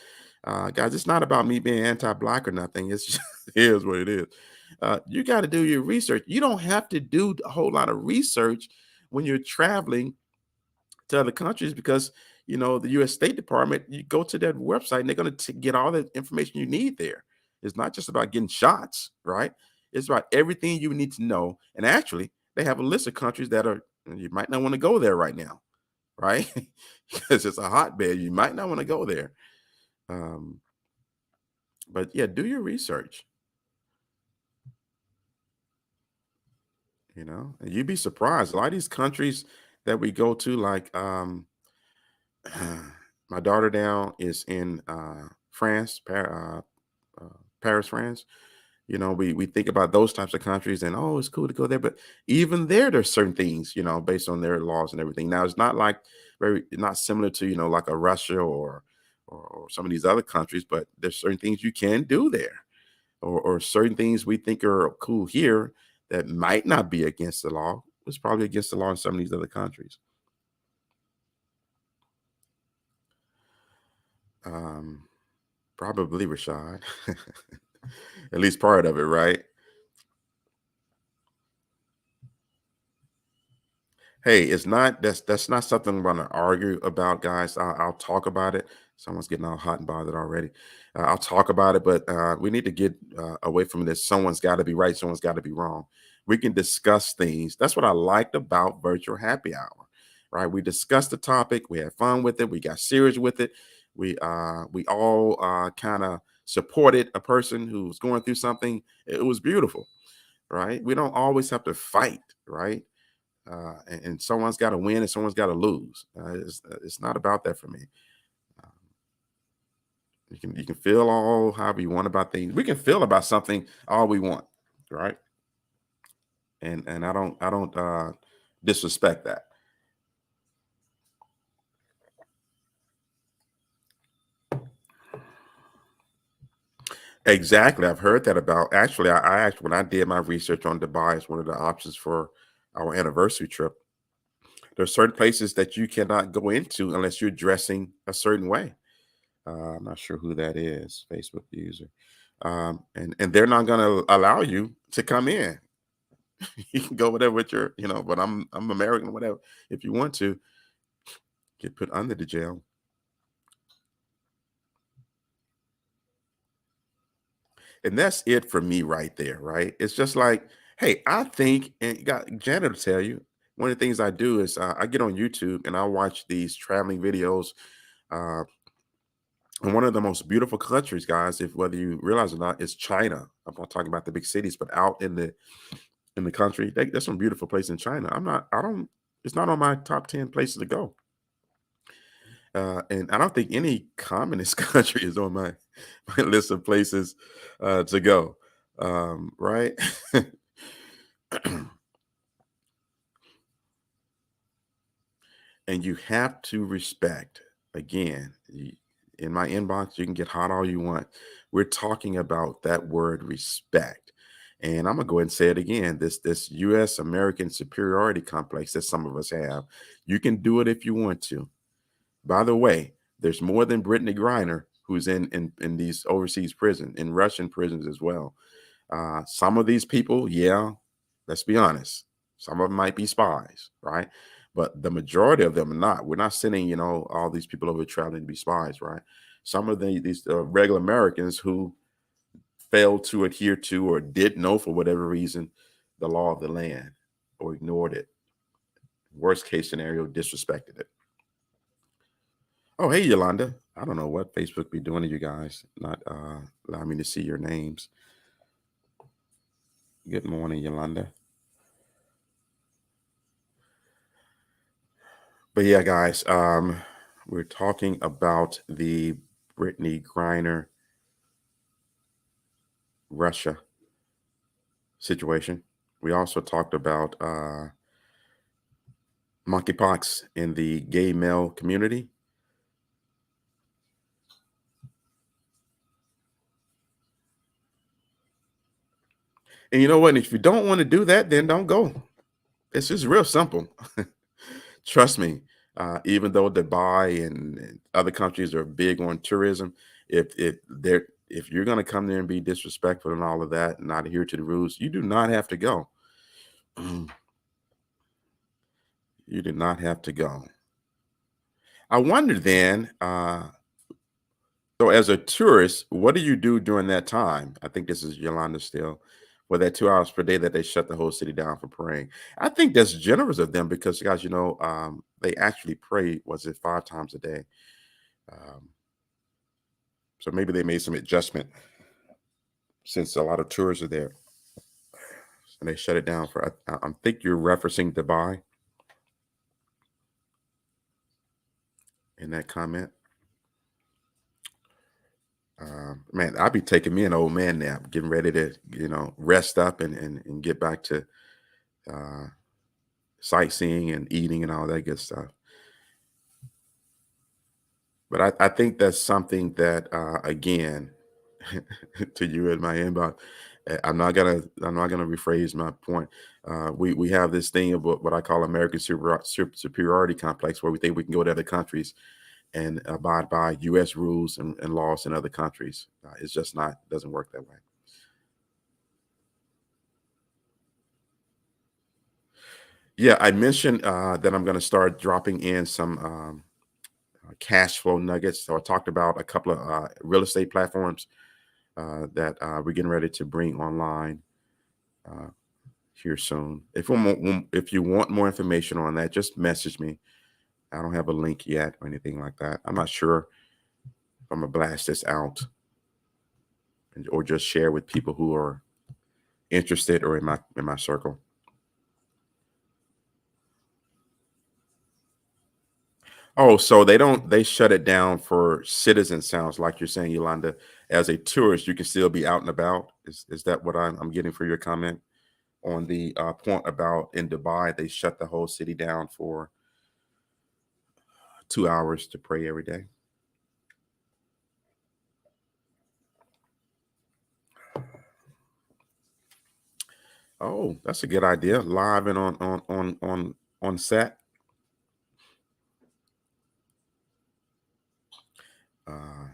Speaker 1: Guys, it's not about me being anti-black or nothing. It's just it is what it is. You got to do your research. You don't have to do a whole lot of research when you're traveling to other countries because the U.S. State Department. You go to their website and they're going to get all the information you need there. It's not just about getting shots, right? It's about everything you need to know. And actually, they have a list of countries that are you might not want to go there right now, right? Because it's a hotbed. You might not want to go there. Um, but yeah, do your research. And you'd be surprised. A lot of these countries that we go to, like my daughter now is in France, Paris, France. We think about those types of countries and oh, it's cool to go there, but even there's certain things, based on their laws and everything. Now it's not like very not similar to like a Russia or some of these other countries, but there's certain things you can do there, or certain things we think are cool here that might not be against the law. It's probably against the law in some of these other countries. Um, Probably Rashad, at least part of it, right? Hey, it's not that's not something I'm gonna argue about, guys. I'll talk about it. Someone's getting all hot and bothered already. I'll talk about it, but we need to get away from this. Someone's got to be right. Someone's got to be wrong. We can discuss things. That's what I liked about virtual happy hour, right? We discussed the topic. We had fun with it. We got serious with it. We all kind of supported a person who was going through something. It was beautiful, right? We don't always have to fight, right? And someone's got to win and someone's got to lose. It's not about that for me. Uh, you can feel all however you want about things. We can feel about something all we want, right? And I don't disrespect that. Exactly, I've heard that about. Actually, I actually when I did my research on Dubai as one of the options for our anniversary trip, there's certain places that you cannot go into unless you're dressing a certain way. I'm not sure who that is, Facebook user. And they're not going to allow you to come in. You can go whatever with but I'm American, whatever. If you want to get put under the jail, and that's it for me right there, right? It's just like, hey, I think, and got Janet to tell you. One of the things I do is I get on YouTube and I watch these traveling videos. Uh, and one of the most beautiful countries, guys, if whether you realize or not, is China. I'm not talking about the big cities, but out in the country. There's some beautiful places in China. I don't, it's not on my top 10 places to go. And I don't think any communist country is on my list of places to go. Right. And you have to respect, again, in my inbox, you can get hot all you want. We're talking about that word respect. And I'm gonna go ahead and say it again. This US American superiority complex that some of us have, you can do it if you want to. By the way, there's more than Brittany Griner who's in these overseas prisons, in Russian prisons as well. Some of these people, yeah, let's be honest, some of them might be spies, right? But the majority of them are not. We're not sending, all these people over traveling to be spies, right? Some of these regular Americans who failed to adhere to or did know for whatever reason the law of the land or ignored it. Worst case scenario, disrespected it. Oh, hey, Yolanda. I don't know what Facebook be doing to you guys, not allowing me to see your names. Good morning, Yolanda. But yeah, guys, we're talking about the Brittany Griner Russia situation. We also talked about monkeypox in the gay male community. And you know what? If you don't want to do that, then don't go. It's just real simple. Trust me. Even though Dubai and other countries are big on tourism, if you're going to come there and be disrespectful and all of that, and not adhere to the rules, you do not have to go. You do not have to go. I wonder then. So as a tourist, what do you do during that time? I think this is Yolanda still. for that 2 hours per day that they shut the whole city down for praying. I think that's generous of them because, guys, they actually pray, was it 5 times a day? Um, so maybe they made some adjustment since a lot of tourists are there, and they shut it down for. I think you're referencing Dubai in that comment. Man, I'll be taking me an old man nap, getting ready to, rest up and get back to uh, sightseeing and eating and all that good stuff. But I think that's something that, again, to you in my inbox, I'm not gonna rephrase my point. We have this thing of what I call American superiority complex, where we think we can go to other countries and abide by U.S. rules and laws in other countries. It's just not, doesn't work that way. Yeah, I mentioned that I'm going to start dropping in some cash flow nuggets. So I talked about a couple of real estate platforms that we're getting ready to bring online uh, here soon. If you want more information on that, just message me. I don't have a link yet or anything like that. I'm not sure if I'm gonna blast this out or just share with people who are interested or in my circle. Oh, so they shut it down for citizens, sounds like you're saying, Yolanda. As a tourist, you can still be out and about. Is that what I'm getting for your comment on the point about in Dubai, they shut the whole city down for 2 hours to pray every day? Oh, that's a good idea. Live and on set.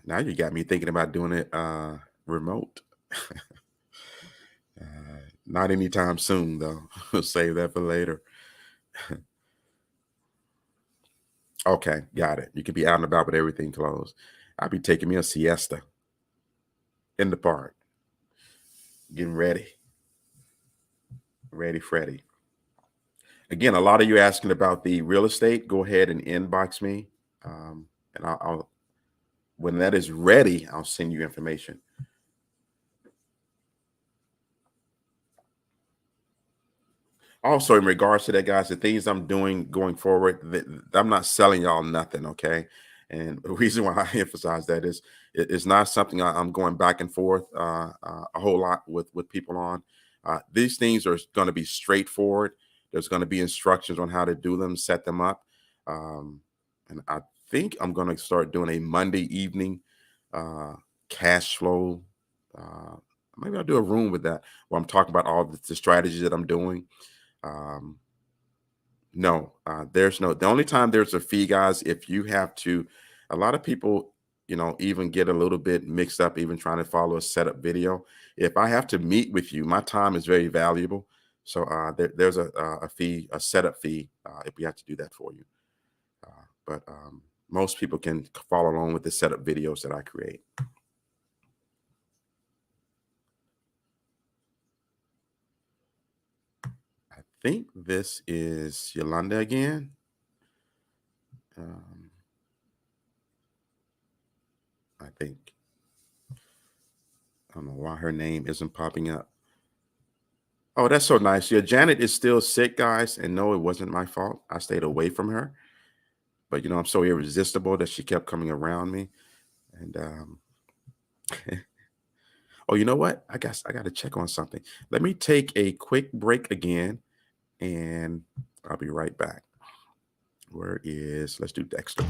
Speaker 1: Now you got me thinking about doing it remote. Not anytime soon, though. Save that for later. Okay, got it. You could be out and about with everything closed. I'll be taking me a siesta in the park, getting ready, Freddy. Again, a lot of you asking about the real estate. Go ahead and inbox me, and I'll when that is ready, I'll send you information. Also, in regards to that, guys, the things I'm doing going forward, I'm not selling y'all nothing, okay? And the reason why I emphasize that is it's not something I'm going back and forth a whole lot with people on. These things are going to be straightforward. There's going to be instructions on how to do them, set them up, and I think I'm going to start doing a Monday evening uh, cash flow. Uh, Maybe I'll do a room with that where I'm talking about all the strategies that I'm doing. um, no, there's no. The only time there's a fee, guys, if you have to. A lot of people, even get a little bit mixed up, even trying to follow a setup video. If I have to meet with you, my time is very valuable. So there's a fee, a setup fee, if we have to do that for you. But most people can follow along with the setup videos that I create. I think this is Yolanda again. Um, I think. I don't know why her name isn't popping up. Oh, that's so nice. Yeah, Janet is still sick, guys. And no, it wasn't my fault. I stayed away from her. But, I'm so irresistible that she kept coming around me. And, oh, you know what? I got to check on something. Let me take a quick break again, and I'll be right back. Let's do Dexter.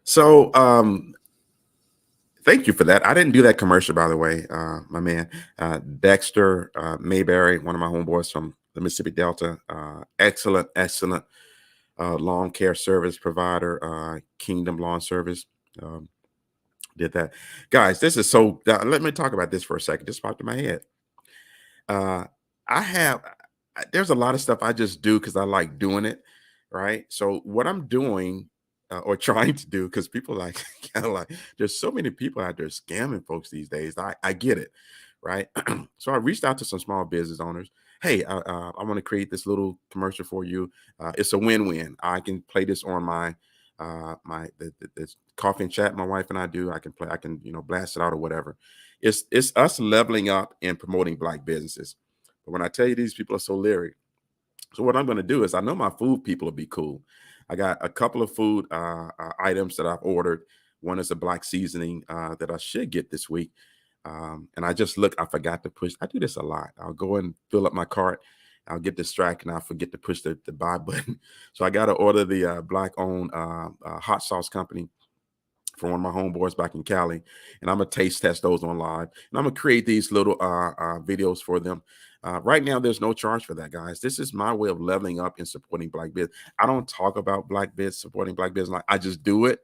Speaker 1: So thank you for that. I didn't do that commercial, by the way, my man. Dexter Mayberry, one of my homeboys from the Mississippi Delta. Excellent lawn care service provider, Kingdom Lawn Service. Um, did that. Guys, this is so, let me talk about this for a second. Just popped in my head. Uh, I have there's a lot of stuff I just do because I like doing it, right? So what I'm doing or trying to do, because people like kind of like there's so many people out there scamming folks these days. I get it, right? So I reached out to some small business owners. Hey, I want to create this little commercial for you. It's a win-win. I can play this on my this coffee and chat my wife and I do. I can blast it out or whatever. It's us leveling up and promoting Black businesses. But when I tell you these people are so leery, so what I'm going to do is I know my food people will be cool. I got a couple of food items that I've ordered. One is a Black seasoning that I should get this week. And I just look, I forgot to push. I do this a lot. I'll go and fill up my cart. I'll get distracted and I'll forget to push the buy button. So I got to order the Black owned hot sauce company for one of my homeboys back in Cali, and I'm gonna taste test those on live, and I'm gonna create these little videos for them. Right now, there's no charge for that, guys. This is my way of leveling up and supporting Black business. I don't talk about Black business, supporting Black business. Like I just do it.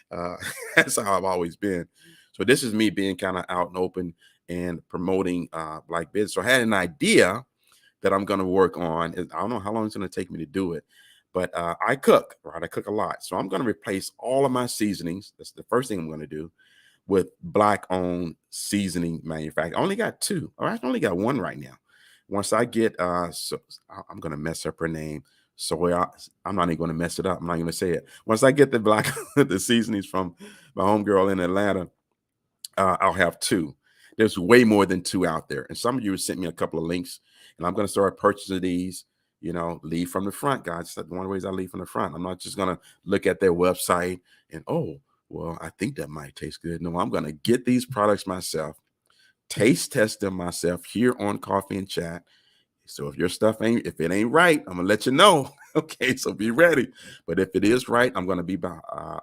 Speaker 1: Uh, that's how I've always been. So this is me being kind of out and open and promoting Black business. So I had an idea that I'm going to work on. I don't know how long it's going to take me to do it, but I cook, right? I cook a lot. So I'm going to replace all of my seasonings. That's the first thing I'm going to do with Black owned seasoning manufacturer. I only got two, or I only got one right now. Once I get, I'm going to mess up her name. I'm not even going to mess it up. I'm not going to say it. Once I get the Black, the seasonings from my homegirl in Atlanta, I'll have two. There's way more than two out there. And some of you have sent me a couple of links, and I'm going to start purchasing these. Lead from the front, guys. That's one of the ways I lead from the front. I'm not just going to look at their website and, oh, well, I think that might taste good. No, I'm going to get these products myself, taste test them myself here on Coffee and Chat. So if if it ain't right, I'm gonna let you know. Okay, so be ready. But if it is right, I'm gonna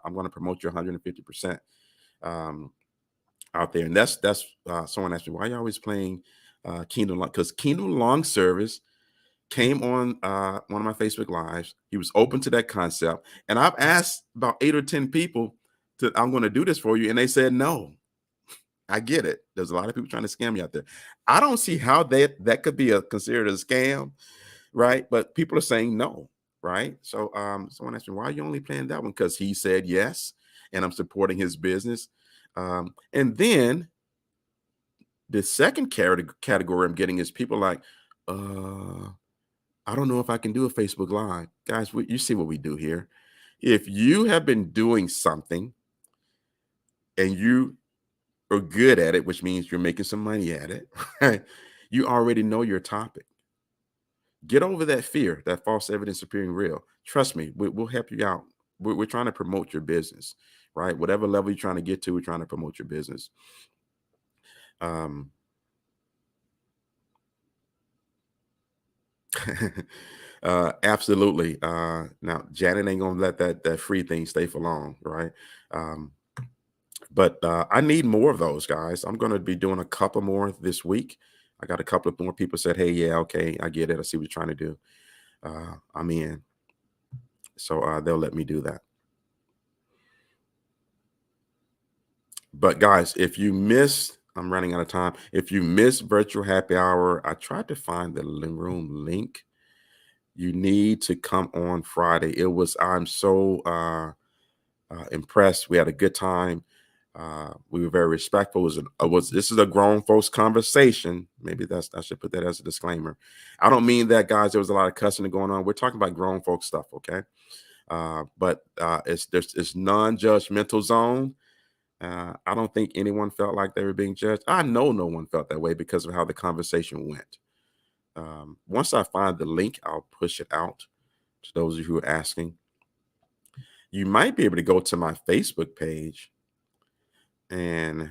Speaker 1: I'm gonna promote you 150%. Out there. And that's someone asked me, why are you always playing Kingdom Long? Because Kingdom Long Service came on one of my Facebook lives. He was open to that concept. And I've asked about 8 or 10 people I'm going to do this for you. And they said no. I get it. There's a lot of people trying to scam you out there. I don't see how that could be considered a scam, right? But people are saying no, right? So someone asked me, why are you only playing that one? Because he said yes, and I'm supporting his business. And then the second category I'm getting is people like, I don't know if I can do a Facebook Live. Guys, you see what we do here. If you have been doing something and you are good at it, which means you're making some money at it, right? You already know your topic. Get over that fear, that false evidence appearing real. Trust me, we'll help you out. We're trying to promote your business, right? Whatever level you're trying to get to, we're trying to promote your business. Um, Absolutely. Now Janet ain't gonna let that free thing stay for long, right? Um, but I need more of those, guys. I'm gonna be doing a couple more this week. I got a couple of more people said, "Hey, yeah, okay, I get it. I see what you're trying to do. I'm in." So they'll let me do that. But guys, if you miss, I'm running out of time. If you miss virtual happy hour, I tried to find the room link. You need to come on Friday. I'm so impressed. We had a good time. We were very respectful. This is a grown folks conversation. Maybe I should put that as a disclaimer. I don't mean that, guys. There was a lot of cussing going on. We're talking about grown folks stuff, okay? But it's non-judgmental zone. I don't think anyone felt like they were being judged. I know no one felt that way because of how the conversation went. Once I find the link, I'll push it out to those of you who are asking. You might be able to go to my Facebook page and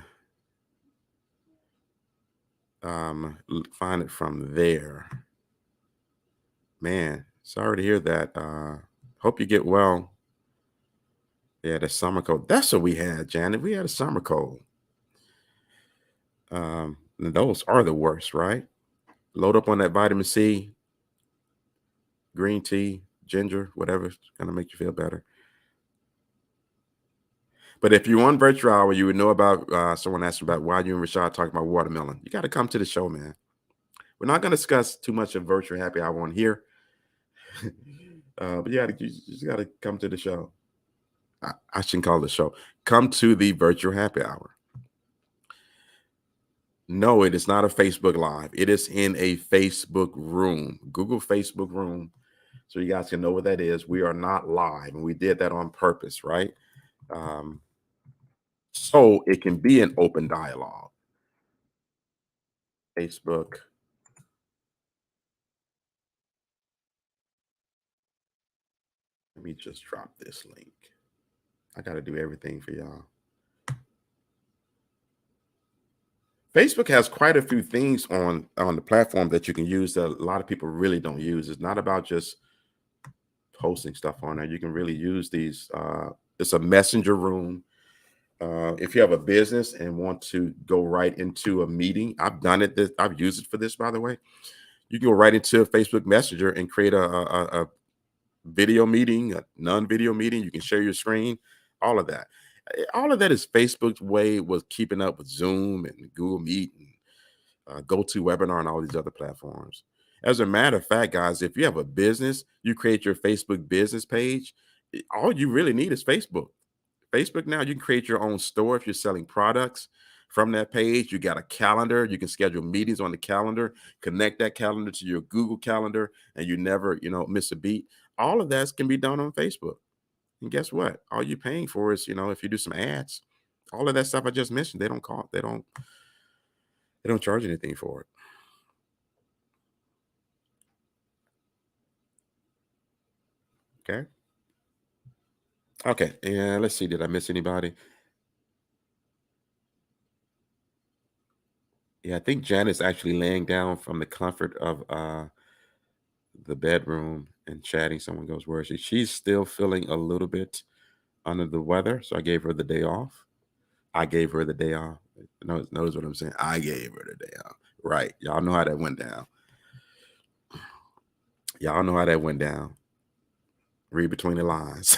Speaker 1: find it from there. Man, sorry to hear that. Hope you get well. Yeah, the summer cold. That's what we had, Janet. We had a summer cold. And those are the worst, right? Load up on that vitamin C, green tea, ginger, whatever's gonna make you feel better. But if you're on virtual hour, you would know about someone asked about why you and Rashad talking about watermelon. You got to come to the show, man. We're not going to discuss too much of virtual happy hour on here, but you just got to come to the show. I shouldn't call it a show. Come to the virtual happy hour. No, it is not a Facebook Live. It is in a Facebook room. Google Facebook room so you guys can know what that is. We are not live, and we did that on purpose, right? Um, so it can be an open dialogue. Facebook. Let me just drop this link. I got to do everything for y'all. Facebook has quite a few things on the platform that you can use that a lot of people really don't use. It's not about just posting stuff on there. You can really use these. It's a messenger room. If you have a business and want to go right into a meeting, I've done it. I've used it for this, by the way. You can go right into a Facebook Messenger and create a video meeting, a non-video meeting. You can share your screen, all of that. All of that is Facebook's way was keeping up with Zoom and Google Meet and GoToWebinar and all these other platforms. As a matter of fact, guys, if you have a business, you create your Facebook business page. All you really need is Facebook. Facebook now, you can create your own store if you're selling products from that page. You got a calendar. You can schedule meetings on the calendar, connect that calendar to your Google Calendar, and you never, miss a beat. All of that can be done on Facebook. And guess what? All you're paying for is, if you do some ads, all of that stuff I just mentioned, they don't charge anything for it. Okay. Okay. Yeah, let's see. Did I miss anybody? Yeah, I think Janet's actually laying down from the comfort of the bedroom and chatting. Someone goes, where is she? She's still feeling a little bit under the weather. So I gave her the day off. I gave her the day off. Knows what I'm saying. I gave her the day off. Right. Y'all know how that went down. Y'all know how that went down. Read between the lines.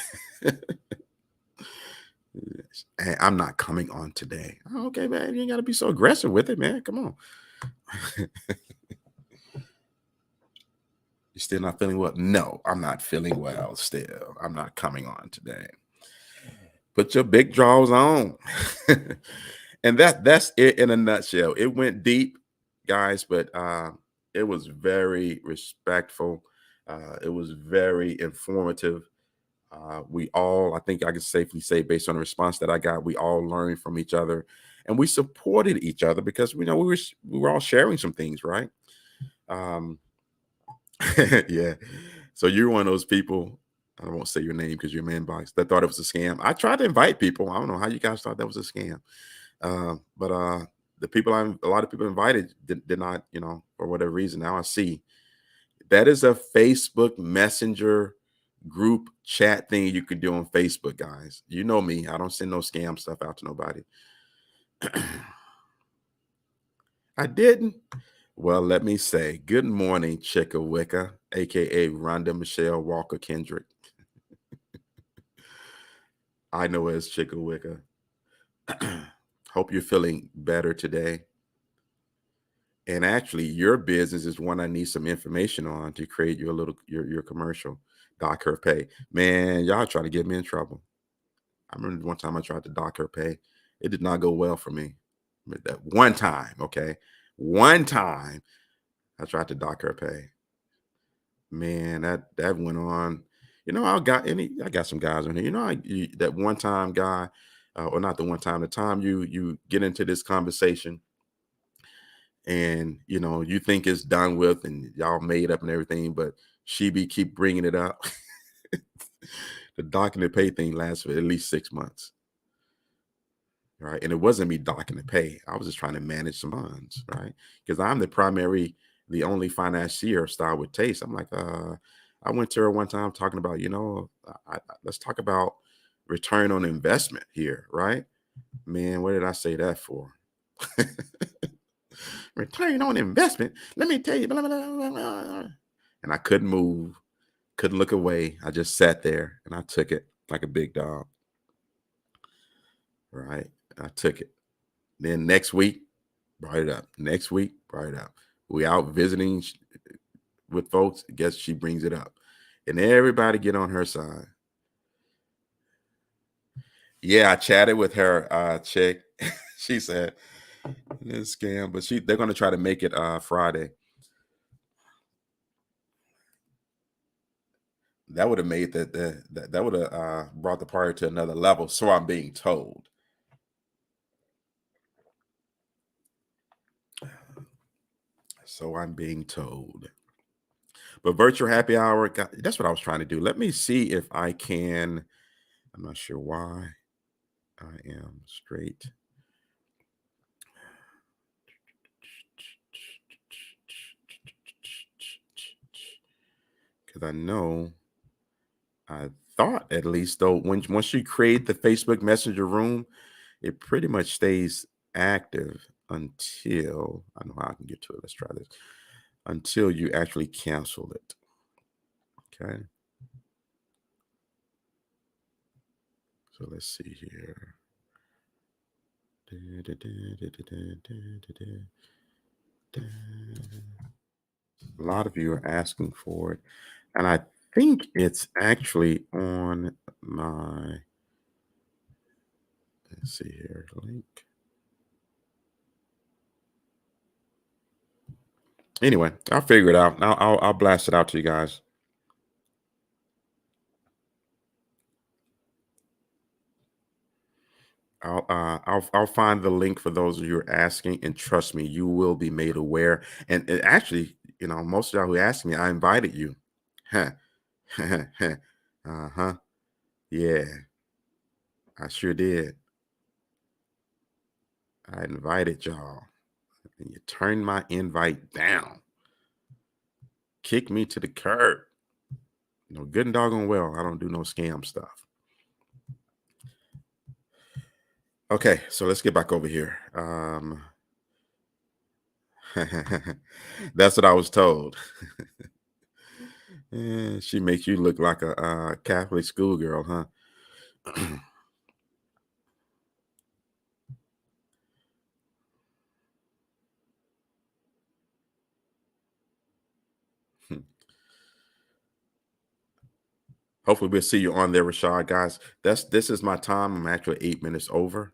Speaker 1: Hey, I'm not coming on today. Oh, okay, man. You ain't got to be so aggressive with it, man. Come on. You're still not feeling well? No, I'm not feeling well still. I'm not coming on today. Put your big draws on. And that's it in a nutshell. It went deep, guys, but it was very respectful. It was very informative. We all, I think I can safely say, based on the response that I got, we all learned from each other, and we supported each other because we know we were all sharing some things, right? Um, yeah. So you're one of those people. I won't say your name because you're in my inbox that thought it was a scam. I tried to invite people. I don't know how you guys thought that was a scam, but the people a lot of people invited did not, for whatever reason. Now I see that is a Facebook Messenger group chat thing you can do on Facebook, guys. You know me. I don't send no scam stuff out to nobody. I didn't. Well, let me say good morning, Chickawicka, aka Rhonda Michelle Walker Kendrick. I know as Chickawicka. Hope you're feeling better today. And actually, your business is one I need some information on to create your commercial. Dock her pay. Man, y'all try to get me in trouble. I remember one time I tried to dock her pay. It did not go well for me. But that one time, okay? One time I tried to dock her pay. Man, that went on. I got some guys on here. That one time guy, or not the one time, the time you get into this conversation and you think it's done with and y'all made up and everything, but she keep bringing it up. The docking the pay thing lasts for at least 6 months, right? And it wasn't me docking the pay. I was just trying to manage some funds, right? Because I'm the only financier of Style with Taste. I'm like, I went to her one time talking about, let's talk about return on investment here, right? Man, what did I say that for? Return on investment. Let me tell you. Blah, blah, blah, blah. And I couldn't move, couldn't look away. I just sat there and I took it like a big dog. Right. I took it. Then next week, brought it up. Next week, brought it up. We out visiting with folks. Guess she brings it up. And everybody get on her side. Yeah, I chatted with her chick. She said, it's a scam, but they're gonna try to make it Friday. That would have made that would have brought the party to another level. So I'm being told. So I'm being told. But virtual happy hour, that's what I was trying to do. Let me see if I can. I'm not sure why I am straight. Because I know, I thought at least though, once you create the Facebook Messenger room, it pretty much stays active until, I know how I can get to it. Let's try this. Until you actually cancel it. Okay. So let's see here. A lot of you are asking for it. And I think it's actually on my, let's see here, link. Anyway, I'll figure it out. I'll blast it out to you guys. I'll find the link for those of you who are asking, and trust me, you will be made aware. And actually, most of y'all who asked me, I invited you. Huh. Uh-huh. Yeah, I sure did. I invited y'all, and you turned my invite down. Kick me to the curb. Good and doggone well, I don't do no scam stuff. Okay, so let's get back over here. That's what I was told. She makes you look like a Catholic schoolgirl, huh? Hopefully we'll see you on there, Rashad. Guys, this is my time. I'm actually 8 minutes over.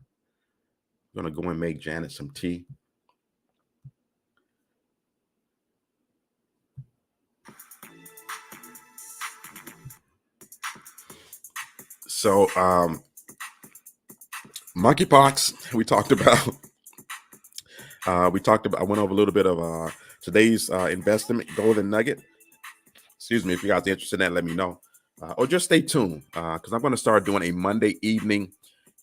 Speaker 1: I'm gonna go and make Janet some tea. So monkeypox, we talked about. I went over a little bit of today's investment golden nugget. Excuse me, if you guys are interested in that, let me know. Or just stay tuned because I'm going to start doing a Monday evening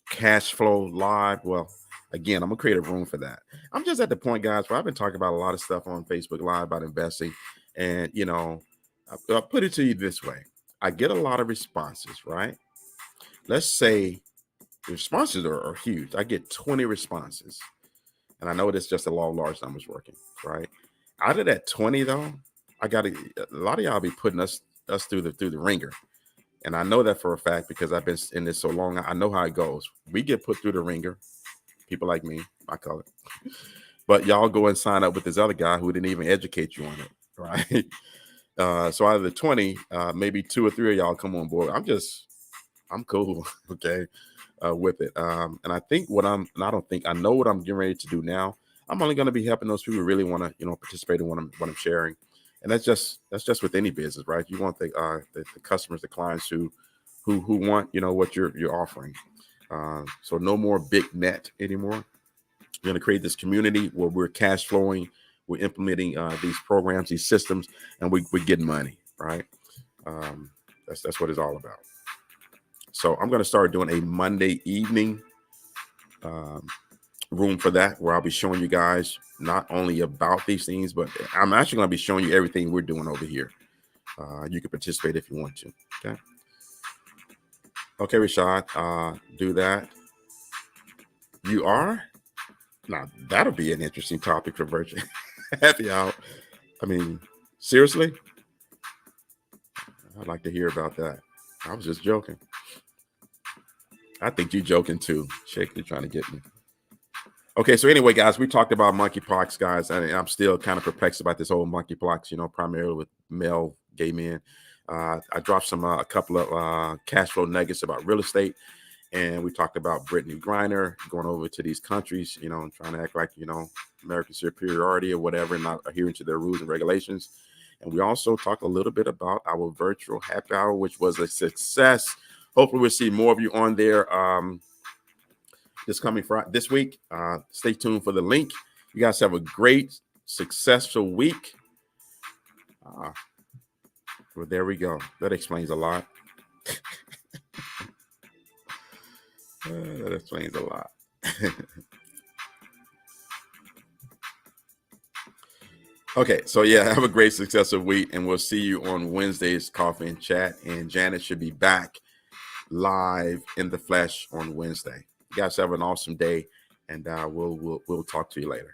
Speaker 1: cash flow live. Well, again, I'm going to create a room for that. I'm just at the point, guys, where I've been talking about a lot of stuff on Facebook Live about investing. And, I'll put it to you this way. I get a lot of responses, right? Let's say the responses are huge. I get 20 responses. And I know it's just a law of large numbers working, right? Out of that 20, though, a lot of y'all be putting us through the ringer. And I know that for a fact because I've been in this so long. I know how it goes. We get put through the ringer. People like me, I call it. But y'all go and sign up with this other guy who didn't even educate you on it, right? So out of the 20, maybe 2 or 3 of y'all come on board. I'm cool, okay, with it. And I think I know what I'm getting ready to do now. I'm only going to be helping those people who really want to, participate in what I'm sharing. And that's just with any business, right? You want the customers, the clients who want, what you're offering. So no more big net anymore. We're going to create this community where we're cash flowing, we're implementing these programs, these systems, and we're getting money, right? That's what it's all about. So I'm going to start doing a Monday evening room for that, where I'll be showing you guys not only about these things, but I'm actually going to be showing you everything we're doing over here. You can participate if you want to. Okay. Okay, Rashad, do that. You are? Now, that'll be an interesting topic for virtual happy hour. I mean, seriously? I'd like to hear about that. I was just joking. I think you're joking too, Chick. You're trying to get me. Okay, so anyway, guys, we talked about monkeypox, guys, and I'm still kind of perplexed about this whole monkeypox, primarily with male gay men. I dropped a couple of cash flow nuggets about real estate, and we talked about Brittany Griner going over to these countries, and trying to act like, American superiority or whatever, and not adhering to their rules and regulations. And we also talked a little bit about our virtual happy hour, which was a success. Hopefully, we'll see more of you on there. This coming Friday, this week. Stay tuned for the link. You guys have a great, successful week. Well, there we go. That explains a lot. That explains a lot. Okay, so yeah, have a great, successful week, and we'll see you on Wednesday's Coffee and Chat. And Janet should be back live in the flesh on Wednesday. You guys have an awesome day, and we'll talk to you later.